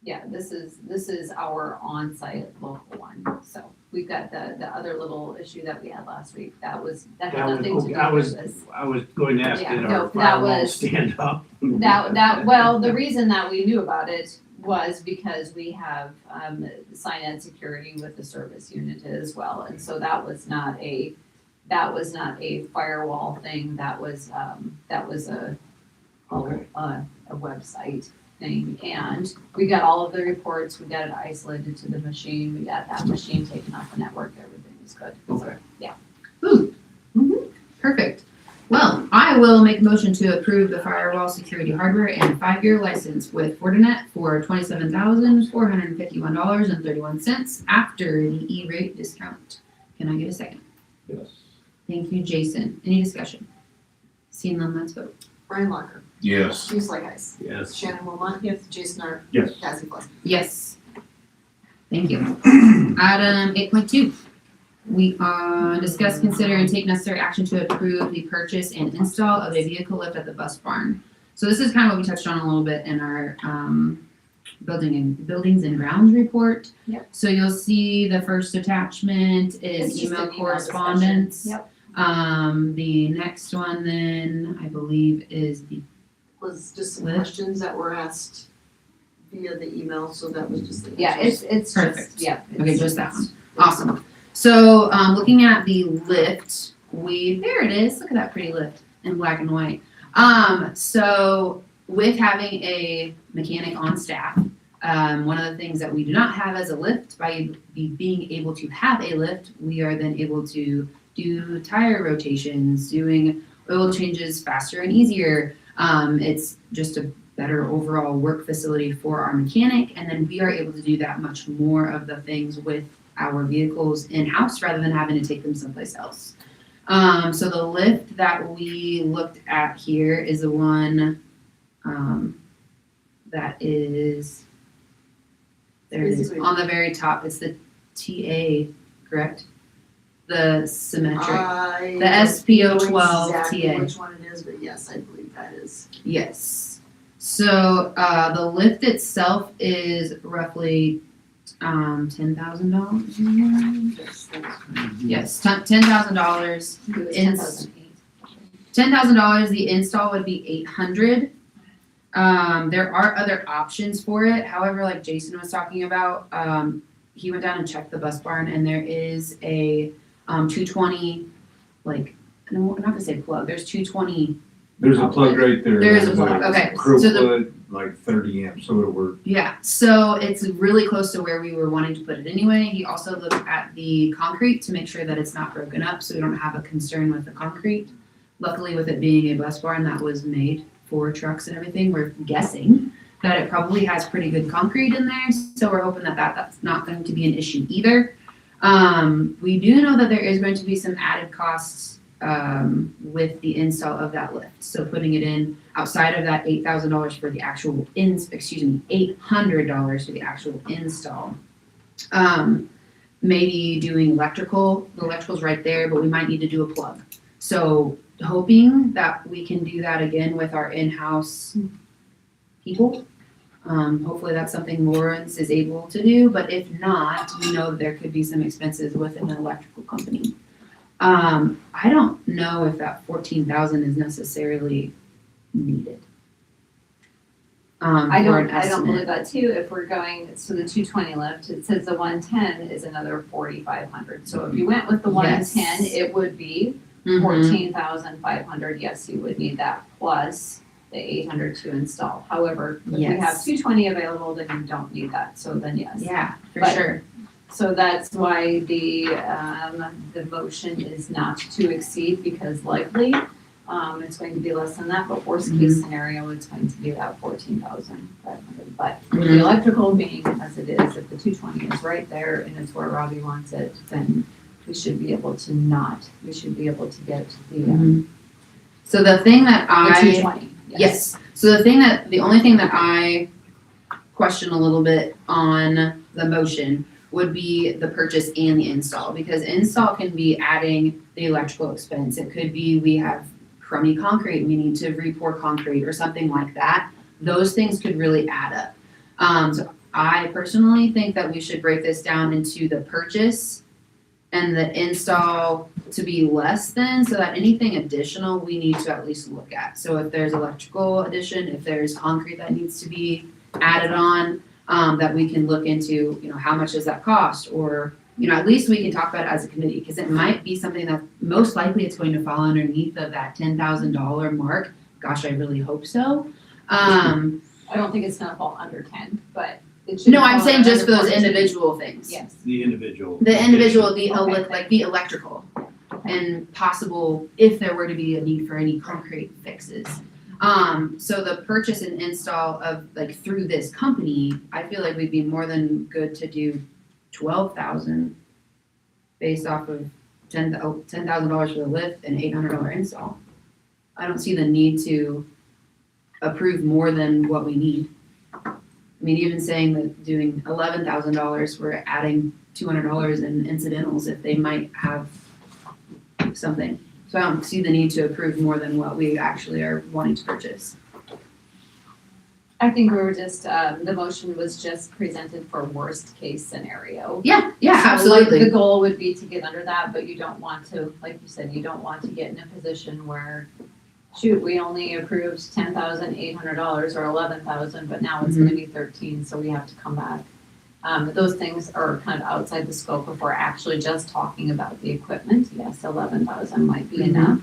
Speaker 1: this is our on-site local one. So we've got the other little issue that we had last week. That had nothing to do with this.
Speaker 3: I was going to ask,
Speaker 1: Yeah,
Speaker 3: did
Speaker 1: no,
Speaker 3: our
Speaker 1: that
Speaker 3: firewall
Speaker 1: was-
Speaker 3: stand up?
Speaker 1: Well, the reason that we knew about it was because we have sign-in security with the service unit as well. And so that was not a firewall thing. That was a
Speaker 3: Okay.
Speaker 1: website thing. And we got all of the reports, we got it isolated to the machine, we got that machine taken off the network, everything was good.
Speaker 3: Okay.
Speaker 5: Ooh. Perfect. Well, I will make a motion to approve the firewall security hardware and 5-year license with Fortinet for $27,451.31 after the E-rate discount. Can I get a second?
Speaker 2: Yes.
Speaker 5: Thank you, Jason. Any discussion? Seeing none, let's vote.
Speaker 6: Brian Locker,
Speaker 8: Yes.
Speaker 6: Hughes Lighthize,
Speaker 3: Yes.
Speaker 6: Shannon Wilmot. Yes. Jason Art,
Speaker 2: Yes.
Speaker 6: Cassie Plus.
Speaker 5: Yes. Thank you. Item 8.2. We discuss, consider, and take necessary action to approve the purchase and install of a vehicle lift at the bus barn. So this is kind of what we touched on a little bit in our buildings and grounds report.
Speaker 1: Yep.
Speaker 5: So you'll see the first attachment
Speaker 1: It's
Speaker 5: is
Speaker 1: just
Speaker 5: email
Speaker 1: an email
Speaker 5: correspondence.
Speaker 1: discussion.
Speaker 5: The next one then, I believe, is the
Speaker 6: Was just some
Speaker 5: Liz?
Speaker 6: questions that were asked via the email, so that was just the
Speaker 1: Yeah,
Speaker 6: answers.
Speaker 1: it's
Speaker 5: Perfect.
Speaker 1: just, yeah.
Speaker 5: Okay,
Speaker 1: it's-
Speaker 5: just that one. Awesome. So, looking at the lift, there it is. Look at that pretty lift in black and white. So with having a mechanic on staff, one of the things that we do not have as a lift, by being able to have a lift, we are then able to do tire rotations, doing oil changes faster and easier. It's just a better overall work facility for our mechanic, and then we are able to do that much more of the things with our vehicles in-house rather than having to take them someplace else. So the lift that we looked at here is the one that is, there it is,
Speaker 6: Basically-
Speaker 5: on the very top. It's the TA, correct? The symmetric.
Speaker 6: I
Speaker 5: The
Speaker 6: don't
Speaker 5: SPO
Speaker 6: know
Speaker 5: 12
Speaker 6: exactly
Speaker 5: TA.
Speaker 6: which one it is, but yes, I believe that is.
Speaker 5: Yes. So the lift itself is roughly $10,000.
Speaker 6: Yes, that's
Speaker 5: Yes, $10,000.
Speaker 1: It was
Speaker 5: Ins-
Speaker 1: 10,008.
Speaker 5: $10,000. The install would be $800. There are other options for it. However, like Jason was talking about, he went down and checked the bus barn, and there is a 220, like, no, I'm not gonna say plug. There's 220.
Speaker 2: There's a plug right there.
Speaker 5: There is a
Speaker 2: There's
Speaker 5: plug, okay.
Speaker 2: Crew
Speaker 5: So the-
Speaker 2: plug, like 30 amps, so it'll work.
Speaker 5: Yeah, so it's really close to where we were wanting to put it anyway. He also looked at the concrete to make sure that it's not broken up, so we don't have a concern with the concrete Luckily, with it being a bus barn that was made for trucks and everything, we're guessing that it probably has pretty good concrete in there. So we're hoping that that's not going to be an issue either. We do know that there is going to be some added costs with the install of that lift. So putting it in outside of that $8,000 for the actual $800 for the actual install. Maybe doing electrical. The electrical's right there, but we might need to do a plug. So hoping that we can do that again with our in-house people. Hopefully that's something Lawrence is able to do, but if not, we know there could be some expenses with an electrical company. I don't know if that 14,000 is necessarily needed.
Speaker 1: I
Speaker 5: for an
Speaker 1: don't
Speaker 5: estimate.
Speaker 1: believe that too, if we're going, so the 220 lift, it says the 110 is another 4,500. So if you went with the 110,
Speaker 5: Yes.
Speaker 1: it would be
Speaker 5: Mhm.
Speaker 1: 14,500. Yes, you would need that plus the 800 to install. However, if we have
Speaker 5: Yes.
Speaker 1: 220 available, then you don't need that, so then yes.
Speaker 5: Yeah, for
Speaker 1: But-
Speaker 5: sure.
Speaker 1: So that's why the motion is not to exceed, because likely, it's going to be less than that, but worst case scenario, it's going to be that 14,500. But with the electrical being as it is, if the 220 is right there and it's where Robbie wants it, then we should be able to get the
Speaker 5: So the thing that I
Speaker 1: 220,
Speaker 5: yes. So the only thing that I question a little bit on the motion would be the purchase and the install, because install can be adding the electrical expense. It could be we have crummy concrete, we need to re-pour concrete or something like that. Those things could really add up. So I personally think that we should break this down into the purchase and the install to be less than, so that anything additional we need to at least look at. So if there's electrical addition, if there's concrete that needs to be added on, that we can look into, how much does that cost? Or, at least we can talk about it as a committee, because it might be something that most likely it's going to fall underneath of that $10,000 mark. Gosh, I really hope so.
Speaker 1: I don't think it's gonna fall under 10, but it should.
Speaker 5: No, I'm
Speaker 1: fall
Speaker 5: saying just for
Speaker 1: under
Speaker 5: those
Speaker 1: 14.
Speaker 5: individual things.
Speaker 1: Yes.
Speaker 3: The individual.
Speaker 5: The individual,
Speaker 1: Okay.
Speaker 5: the electrical, and possible, if there were to be a need for any concrete fixes. So the purchase and install of, through this company, I feel like we'd be more than good to do 12,000 based off of $10,000 for the lift and $800 install. I don't see the need to approve more than what we need. I mean, even saying that doing $11,000, we're adding $200 in incidentals if they might have something. So I don't see the need to approve more than what we actually are wanting to purchase.
Speaker 1: I think we were just, the motion was just presented for worst case scenario.
Speaker 5: Yeah,
Speaker 1: So,
Speaker 5: absolutely.
Speaker 1: the goal would be to get under that, but you don't want to, like you said, you don't want to get in a position where, shoot, we only approved $10,800 or 11,000, but now it's gonna be 13, so we have to come back. Those things are kind of outside the scope if we're actually just talking about the equipment. Yes, 11,000 might be enough.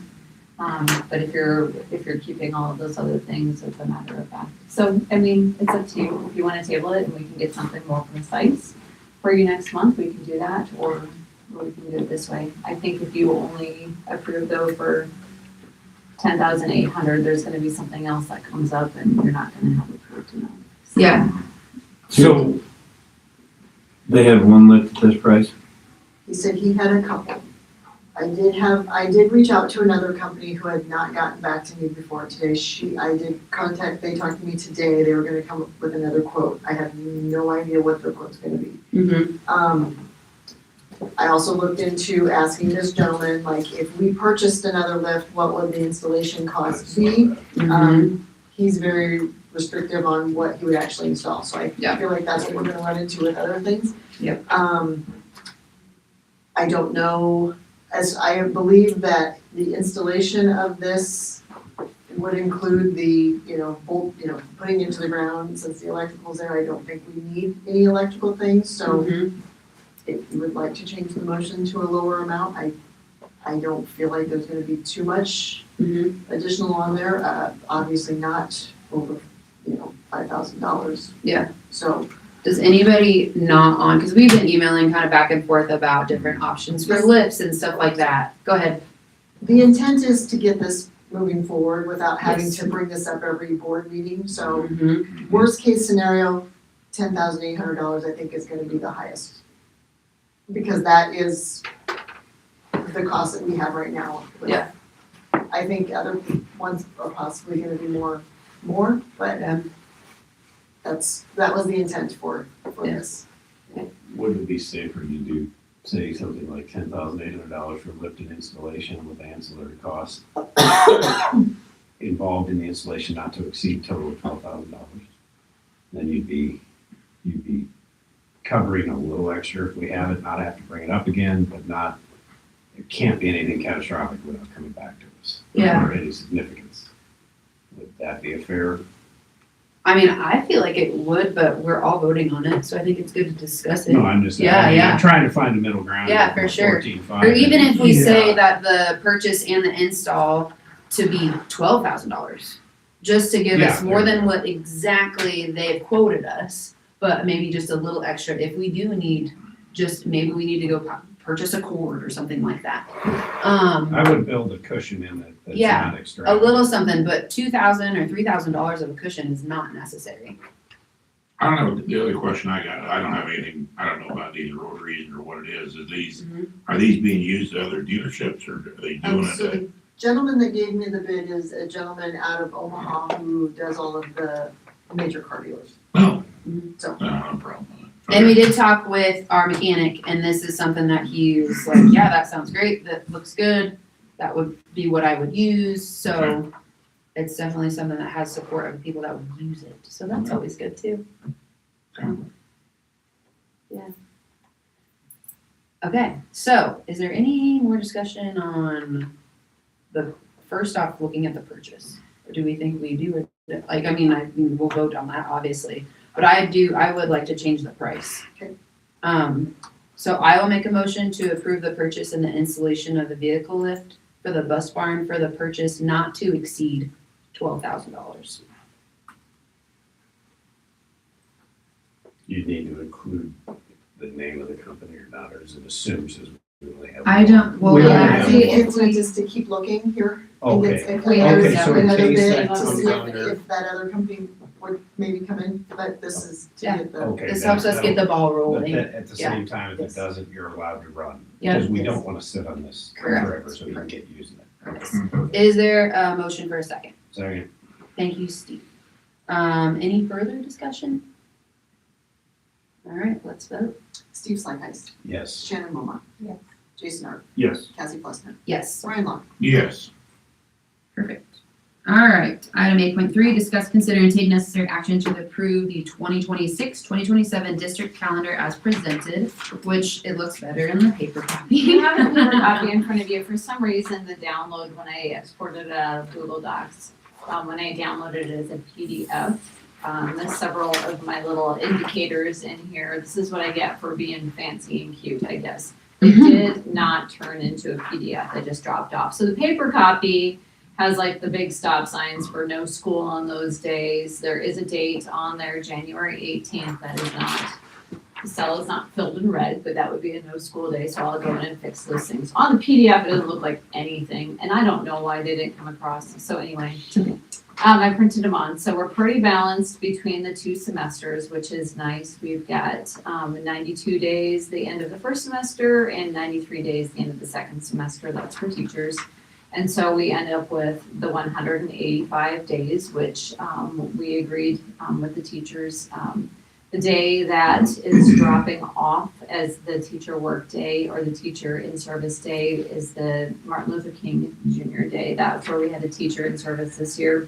Speaker 1: But if you're keeping all of those other things, it's a matter of fact. So, I mean, it's up to you. If you want to table it and we can get something more precise for you next month, we can do that, or we can do it this way. I think if you only approve though for 10,800, there's gonna be something else that comes up and you're not gonna have approved enough. So-
Speaker 5: Yeah.
Speaker 2: So they had one lift at this price?
Speaker 6: He said he had a couple. I did reach out to another company who had not gotten back to me before today. They talked to me today, they were gonna come up with another quote. I have no idea what their quote's gonna be. I also looked into asking this gentleman, if we purchased another lift, what would the installation cost be? He's very restrictive on what he would actually install, so I feel like that's what we're gonna run into with other things.
Speaker 5: Yep.
Speaker 6: I don't know, as I believe that the installation of this would include the, putting into the ground, since the electrical's there, I don't think we need any electrical things, so if you would like to change the motion to a lower amount, I don't feel like there's gonna be too much additional on there, obviously not over, $5,000.
Speaker 5: Yeah.
Speaker 6: So,
Speaker 5: Does anybody not on, because we've been emailing kind of back and forth about different options for lifts and stuff like that. Go ahead.
Speaker 6: The intent is to get this moving forward without having
Speaker 5: Yes.
Speaker 6: to bring this up every board meeting, so
Speaker 5: Mhm.
Speaker 6: worst case scenario, $10,800 I think is gonna be the highest. Because that is the cost that we have right now.
Speaker 5: Yeah.
Speaker 6: I think other ones are possibly gonna be more, but
Speaker 5: Yeah.
Speaker 6: that was the intent for
Speaker 5: Yeah.
Speaker 6: this.
Speaker 3: Would it be safer to do, say, something like $10,800 for lift and installation with ancillary costs involved in the installation not to exceed total of $12,000? Then you'd be covering a little extra if we have it, not have to bring it up again, but not, it can't be anything catastrophic without coming back to us.
Speaker 5: Yeah.
Speaker 3: Or any significance. Would that be a fair?
Speaker 5: I mean, I feel like it would, but we're all voting on it, so I think it's good to discuss it.
Speaker 3: No, I'm just,
Speaker 5: Yeah,
Speaker 3: I mean,
Speaker 5: yeah.
Speaker 3: I'm trying to find a middle ground.
Speaker 5: Yeah, for sure.
Speaker 3: 14.5.
Speaker 5: Or even if we say
Speaker 8: Yeah.
Speaker 5: that the purchase and the install to be $12,000, just to give us
Speaker 3: Yeah,
Speaker 5: more
Speaker 3: there
Speaker 5: than
Speaker 3: you
Speaker 5: what exactly they've quoted us, but maybe just a little extra if we do need, just maybe we need to go purchase a cord or something like that.
Speaker 3: I would build a cushion in it that's
Speaker 5: Yeah,
Speaker 3: not
Speaker 5: a
Speaker 3: extravagant.
Speaker 5: little something, but $2,000 or $3,000 of a cushion is not necessary.
Speaker 8: I don't know, the other question I got, I don't have anything, I don't know about these rotaries or what it is these, are these being used at other dealerships or are they doing
Speaker 6: So
Speaker 8: it?
Speaker 6: the gentleman that gave me the bid is a gentleman out of Omaha who does all of the major car dealers.
Speaker 8: No,
Speaker 6: So,
Speaker 8: no problem.
Speaker 5: And we did talk with our mechanic, and this is something that he was like, yeah, that sounds great, that looks good, that would be what I would use, so it's definitely something that has support of people that would use it, so that's always good too. Yeah. Okay, so is there any more discussion on the, first off, looking at the purchase? Or do we think we do it, like, I mean, we'll vote on that, obviously. But I would like to change the price.
Speaker 6: Okay.
Speaker 5: So I will make a motion to approve the purchase and the installation of the vehicle lift for the bus barn for the purchase not to exceed $12,000.
Speaker 3: You need to include the name of the company or not, or is it assumed since we only have?
Speaker 5: I don't, well,
Speaker 13: We only
Speaker 5: yeah,
Speaker 13: have
Speaker 6: the
Speaker 5: see, if
Speaker 6: intent
Speaker 5: we,
Speaker 6: is to keep looking here. And
Speaker 3: Okay,
Speaker 6: it's- and
Speaker 5: We
Speaker 6: there's
Speaker 5: have
Speaker 6: another
Speaker 3: in case
Speaker 6: bid
Speaker 3: that
Speaker 6: to
Speaker 3: comes
Speaker 6: see
Speaker 3: under.
Speaker 6: if that other company would maybe come in, but this is to
Speaker 5: Yeah.
Speaker 6: get the.
Speaker 3: Okay.
Speaker 5: this helps us get the ball
Speaker 3: But
Speaker 5: rolling.
Speaker 3: at the
Speaker 5: Yeah.
Speaker 3: same time, if it
Speaker 6: Yes.
Speaker 3: doesn't, you're allowed to run.
Speaker 5: Yeah.
Speaker 3: Because we
Speaker 6: Yes.
Speaker 3: don't want to sit on this
Speaker 5: Correct.
Speaker 3: forever, so we can get using it.
Speaker 5: Is there a motion for a second?
Speaker 3: Second.
Speaker 5: Thank you, Steve. Any further discussion? All right, let's vote.
Speaker 6: Steve Slyheist,
Speaker 3: Yes.
Speaker 6: Shannon Moma.
Speaker 9: Yes.
Speaker 6: Jason Art,
Speaker 2: Yes.
Speaker 6: Cassie Plesner,
Speaker 5: Yes.
Speaker 6: Ryan Long.
Speaker 8: Yes,
Speaker 5: Perfect. All right, item 8.3, discuss, consider, and take necessary action to approve the 2026-2027 district calendar as presented, which it looks better in the paper copy.
Speaker 1: You have a paper copy in front of you. For some reason, the download, when I exported it out of Google Docs, when I downloaded it as a PDF, there's several of my little indicators in here. This is what I get for being fancy and cute, I guess. It did not turn into a PDF. They just dropped off. So the paper copy has like the big stop signs for no school on those days. There is a date on there, January 18th. That is not, the cell is not filled in red, but that would be a no school day. So I'll go in and fix those things. On the PDF, it doesn't look like anything. And I don't know why they didn't come across. So anyway, I printed them on. So we're pretty balanced between the two semesters, which is nice. We've got 92 days the end of the first semester and 93 days the end of the second semester. That's for teachers. And so we end up with the 185 days, which we agreed with the teachers. The day that is dropping off as the teacher work day or the teacher in service day is the Martin Luther King Jr. Day. That's where we had a teacher in service this year.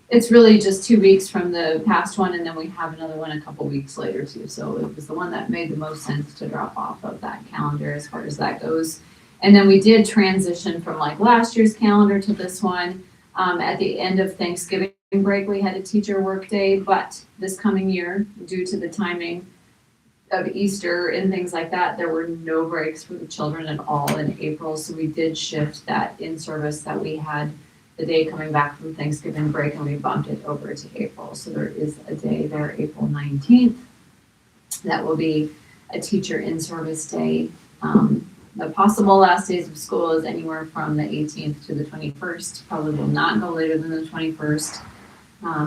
Speaker 1: It's really just 2 weeks from the past one, and then we have another one a couple weeks later too. So it was the one that made the most sense to drop off of that calendar as far as that goes. And then we did transition from like last year's calendar to this one. At the end of Thanksgiving break, we had a teacher work day, but this coming year, due to the timing of Easter and things like that, there were no breaks for the children at all in April. So we did shift that in service that we had the day coming back from Thanksgiving break, and we bumped it over to April. So there is a day there, April 19th, that will be a teacher in service day. The possible last days of school is anywhere from the 18th to the 21st, probably will not go later than the 21st.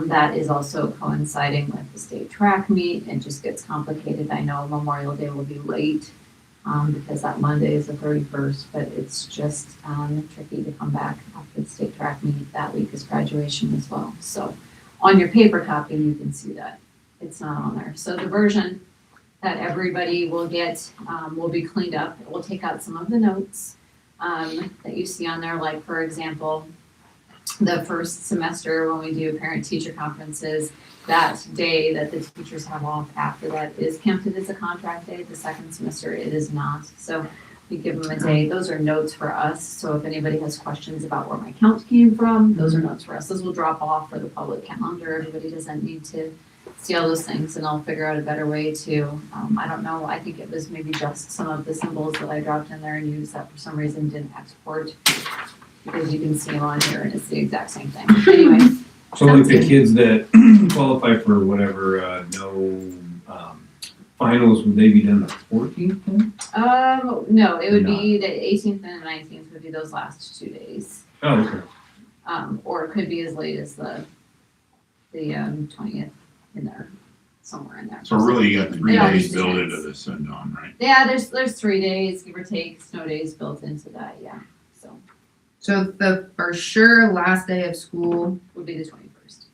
Speaker 1: That is also coinciding with the state track meet. It just gets complicated. I know Memorial Day will be late because that Monday is the 31st, but it's just tricky to come back after the state track meet. That week is graduation as well. So on your paper copy, you can see that it's not on there. So the version that everybody will get will be cleaned up. It will take out some of the notes that you see on there, like for example, the first semester when we do parent-teacher conferences, that day that the teachers have off after that is counted as a contract day. The second semester, it is not. So we give them a day. Those are notes for us. So if anybody has questions about where my count came from, those are notes for us. Those will drop off for the public calendar. Everybody doesn't need to see all those things, and I'll figure out a better way to, I don't know, I think it was maybe just some of the symbols that I dropped in there and used that for some reason didn't export. Because you can see them on here and it's the exact same thing. Anyway.
Speaker 2: So like the kids that qualify for whatever, finals, would they be done the 14th then?
Speaker 1: No, it would be the 18th and the 19th would be those last 2 days.
Speaker 2: Oh, okay.
Speaker 1: Or it could be as late as the 20th in there, somewhere in there.
Speaker 8: So really you got 3
Speaker 1: It all
Speaker 8: days
Speaker 1: just
Speaker 8: built
Speaker 1: depends.
Speaker 8: into this send-on, right?
Speaker 1: Yeah, there's 3 days, give or take, snow days built into that, yeah.
Speaker 5: So the for sure last day of school,
Speaker 1: Would be the 21st.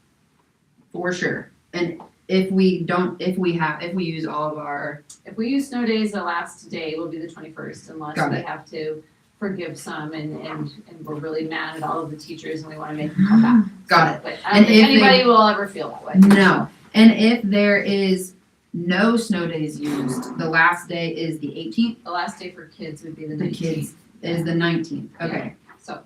Speaker 5: for sure. And if we use all of our,
Speaker 1: If we use snow days, the last day will be the 21st unless
Speaker 5: Got
Speaker 1: we
Speaker 5: it.
Speaker 1: have to forgive some and we're really mad at all of the teachers and we wanna make them come back.
Speaker 5: got it.
Speaker 1: But I
Speaker 5: And
Speaker 1: don't think
Speaker 5: if they-
Speaker 1: anybody will ever feel that way.
Speaker 5: No. And if there is no snow days used, the last day is the 18th,
Speaker 1: The last day for kids would be the
Speaker 5: the
Speaker 1: 19th.
Speaker 5: kids is the 19th. Okay.
Speaker 1: So.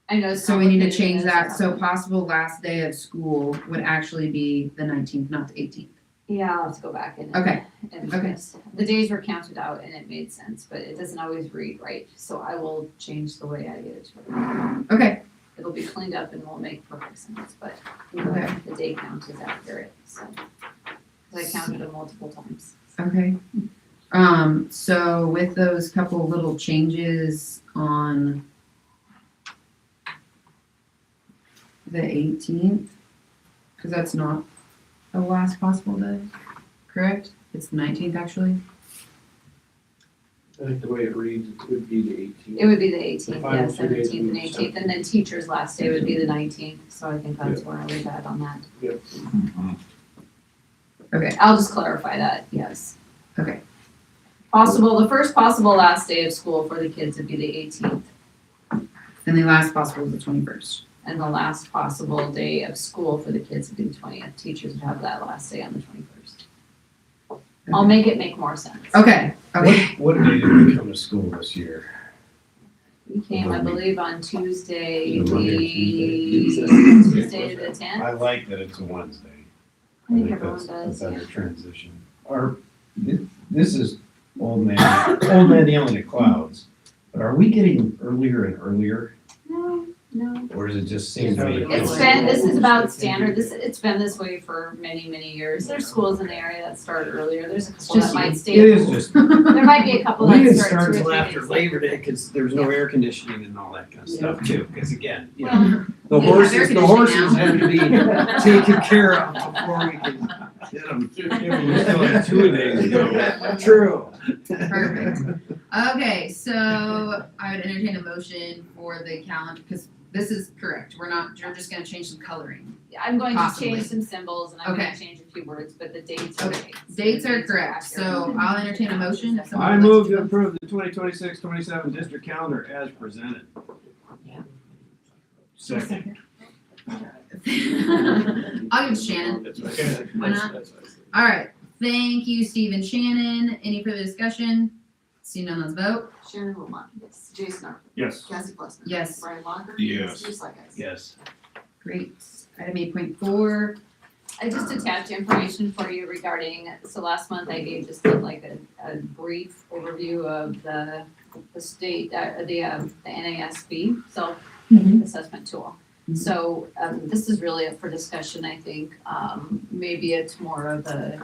Speaker 1: I know. it's
Speaker 5: So we need to
Speaker 1: complicated,
Speaker 5: change
Speaker 1: but
Speaker 5: that.
Speaker 1: it's
Speaker 5: So possible last day of school would actually be the 19th, not the 18th.
Speaker 1: Yeah, I'll have to go back and.
Speaker 5: Okay.
Speaker 1: And
Speaker 5: Okay.
Speaker 1: yes, the days were counted out and it made sense, but it doesn't always read right, so I will change the way I get it to her.
Speaker 5: Okay.
Speaker 1: It'll be cleaned up and will make perfect sense, but
Speaker 5: Okay.
Speaker 1: the day count is accurate, so. 'Cause I counted it multiple times.
Speaker 5: Okay. So with those couple little changes on the 18th, because that's not the last possible day, correct? It's the 19th actually.
Speaker 13: I think the way it reads, it would be the 18th.
Speaker 1: It would be the 18th,
Speaker 13: Final
Speaker 1: yeah,
Speaker 13: 2 days
Speaker 1: 17th and
Speaker 13: would be
Speaker 1: 18th, and then teacher's last day would be the 19th, so I think that's where I would add on that.
Speaker 5: Okay.
Speaker 1: I'll just clarify that, yes.
Speaker 5: Okay.
Speaker 1: The first possible last day of school for the kids would be the 18th,
Speaker 5: And the last possible is the 21st.
Speaker 1: and the last possible day of school for the kids would be the 20th. Teachers would have that last day on the 21st. I'll make it make more sense.
Speaker 5: Okay. Okay.
Speaker 3: What day did we come to school this year?
Speaker 1: We came, I believe, on Tuesday,
Speaker 3: Monday or
Speaker 1: Tuesday the 10th.
Speaker 3: I like that it's a Wednesday.
Speaker 1: I think
Speaker 3: that's
Speaker 1: everyone does,
Speaker 3: a better
Speaker 1: yeah.
Speaker 3: transition. This is old man yelling at clouds, but are we getting earlier and earlier,
Speaker 1: No.
Speaker 3: or is it just seems to be?
Speaker 1: This is about standard, it's been this way for many, many years. There's schools in the area that start earlier, there's a couple that might stay.
Speaker 3: It is just,
Speaker 1: There might be a couple
Speaker 3: we
Speaker 1: that
Speaker 3: didn't
Speaker 1: start
Speaker 3: start
Speaker 1: 2 or
Speaker 3: until
Speaker 1: 3
Speaker 3: after
Speaker 1: days
Speaker 3: Labor
Speaker 1: later.
Speaker 3: Day, cause there was no air conditioning and all that kind of stuff too, cause again, you know,
Speaker 1: Well,
Speaker 3: the
Speaker 5: We have air
Speaker 3: horses
Speaker 5: conditioning
Speaker 3: have to be taken care of before we can get them.
Speaker 2: Yeah, we still had 2 days ago.
Speaker 3: True.
Speaker 5: Perfect. Okay, so I would entertain a motion for the calendar, because this is correct. We're just gonna change some coloring.
Speaker 1: I'm going to
Speaker 5: Possibly.
Speaker 1: change some symbols and I'm gonna
Speaker 5: Okay.
Speaker 1: change a few words, but the dates are
Speaker 5: Okay.
Speaker 1: right.
Speaker 5: Dates are correct, so I'll entertain a motion. If someone
Speaker 3: I
Speaker 5: would like
Speaker 3: move
Speaker 5: do
Speaker 3: to
Speaker 5: it.
Speaker 3: approve the 2026-27 district calendar as presented. Second.
Speaker 5: I'll give it to Shannon. Why not? All right, thank you, Steve and Shannon. Any further discussion? See none, let's vote.
Speaker 6: Shannon Wilmot, yes. Jason Arthur,
Speaker 2: Yes.
Speaker 6: Cassie Plessner.
Speaker 5: Yes.
Speaker 6: Brian Locker.
Speaker 8: Yes.
Speaker 6: Steve Slycas.
Speaker 3: Yes.
Speaker 5: Great. Item 8.4.
Speaker 1: I just attached information for you regarding, so last month I gave just like a brief overview of the state, the NASB, self-assessment tool. So, this is really up for discussion, I think. Maybe it's more of a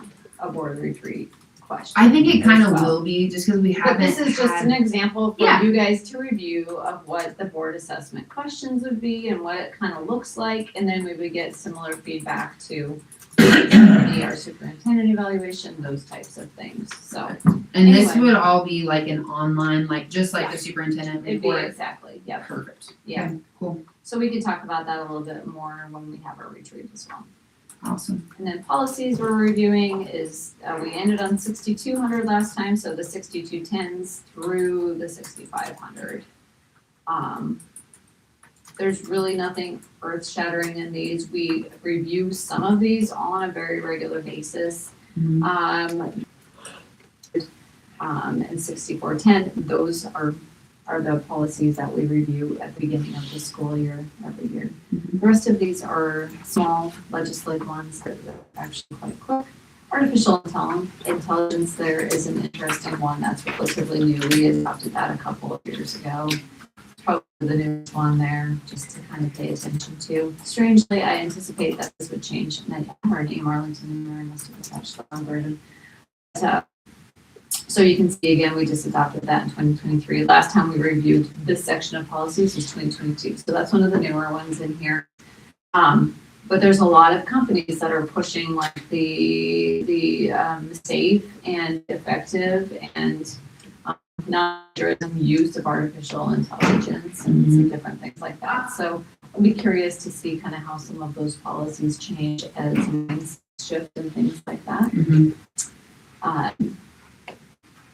Speaker 1: board retreat questions.
Speaker 5: I think it kind of
Speaker 1: as well.
Speaker 5: will be, just because we
Speaker 1: But
Speaker 5: haven't
Speaker 1: this is just
Speaker 5: had-
Speaker 1: an example for
Speaker 5: Yeah.
Speaker 1: you guys to review of what the board assessment questions would be and what it kind of looks like, and then we would get similar feedback to our superintendent evaluation, those types of things, so.
Speaker 5: And this
Speaker 1: Anyway.
Speaker 5: would all be like an online, like, just like the superintendent
Speaker 1: It'd be
Speaker 5: report.
Speaker 1: exactly, yeah,
Speaker 5: Perfect.
Speaker 1: yeah.
Speaker 5: Okay, cool.
Speaker 1: So we could talk about that a little bit more when we have our retreat as well.
Speaker 5: Awesome.
Speaker 1: And then policies we're reviewing is, we ended on 6,200 last time, so the 6,210s through the 6,500. There's really nothing earth shattering in these. We review some of these on a very regular basis.
Speaker 5: Mhm.
Speaker 1: And 6410, those are the policies that we review at the beginning of the school year every year.
Speaker 5: Mhm.
Speaker 1: The rest of these are small legislative ones that are actually quite quick. Artificial intelligence, there is an interesting one that's relatively new. We adopted that a couple of years ago. Probably the newest one there, just to kind of pay attention to. Strangely, I anticipate that this would change, and I heard name Arlington in there, I must have attached the wrong version. So you can see again, we just adopted that in 2023. Last time we reviewed this section of policies was 2022, so that's one of the newer ones in here. But there's a lot of companies that are pushing like the safe and effective and non-tourism use of artificial intelligence and some different things like that. So I'll be curious to see kind of how some of those policies change as things shift and things like that.
Speaker 5: Mhm.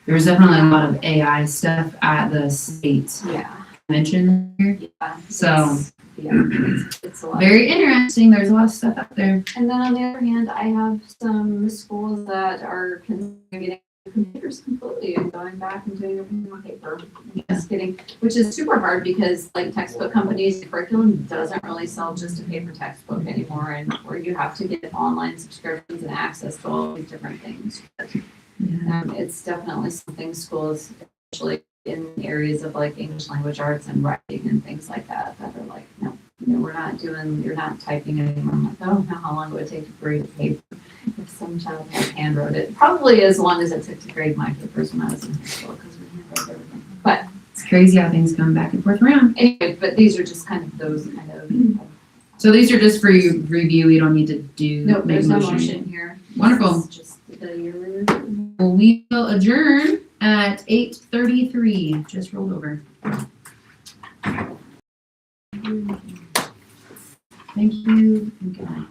Speaker 5: There's definitely a lot of AI stuff at the state
Speaker 1: Yeah.
Speaker 5: mentioned here.
Speaker 1: Yeah.
Speaker 5: So-
Speaker 1: It's a lot.
Speaker 5: Very interesting. There's a lot of stuff out there.
Speaker 1: And then on the other hand, I have some schools that are getting computers completely and going back and doing everything on paper. Just kidding, which is super hard because like textbook companies, the curriculum doesn't really sell just a paper textbook anymore, and where you have to get online subscriptions and access to all these different things. It's definitely something schools, especially in areas of like English language arts and writing and things like that, that are like, no, you're not typing it anymore. I'm like, oh, now how long would it take to grade a paper if some child had handwrote it? Probably as long as it took to grade my papers when I was in high school, because we handwrote everything. But
Speaker 5: It's crazy how things come back and forth around.
Speaker 1: anyway, but these are just kind of those kind of.
Speaker 5: So these are just for your review. You don't need to do.
Speaker 1: No,
Speaker 5: make
Speaker 1: there's no
Speaker 5: motion.
Speaker 1: motion here.
Speaker 5: Wonderful.
Speaker 1: This is just the yearly review.
Speaker 5: Well, we will adjourn at 8:33. Just rolled over. Thank you. And good night.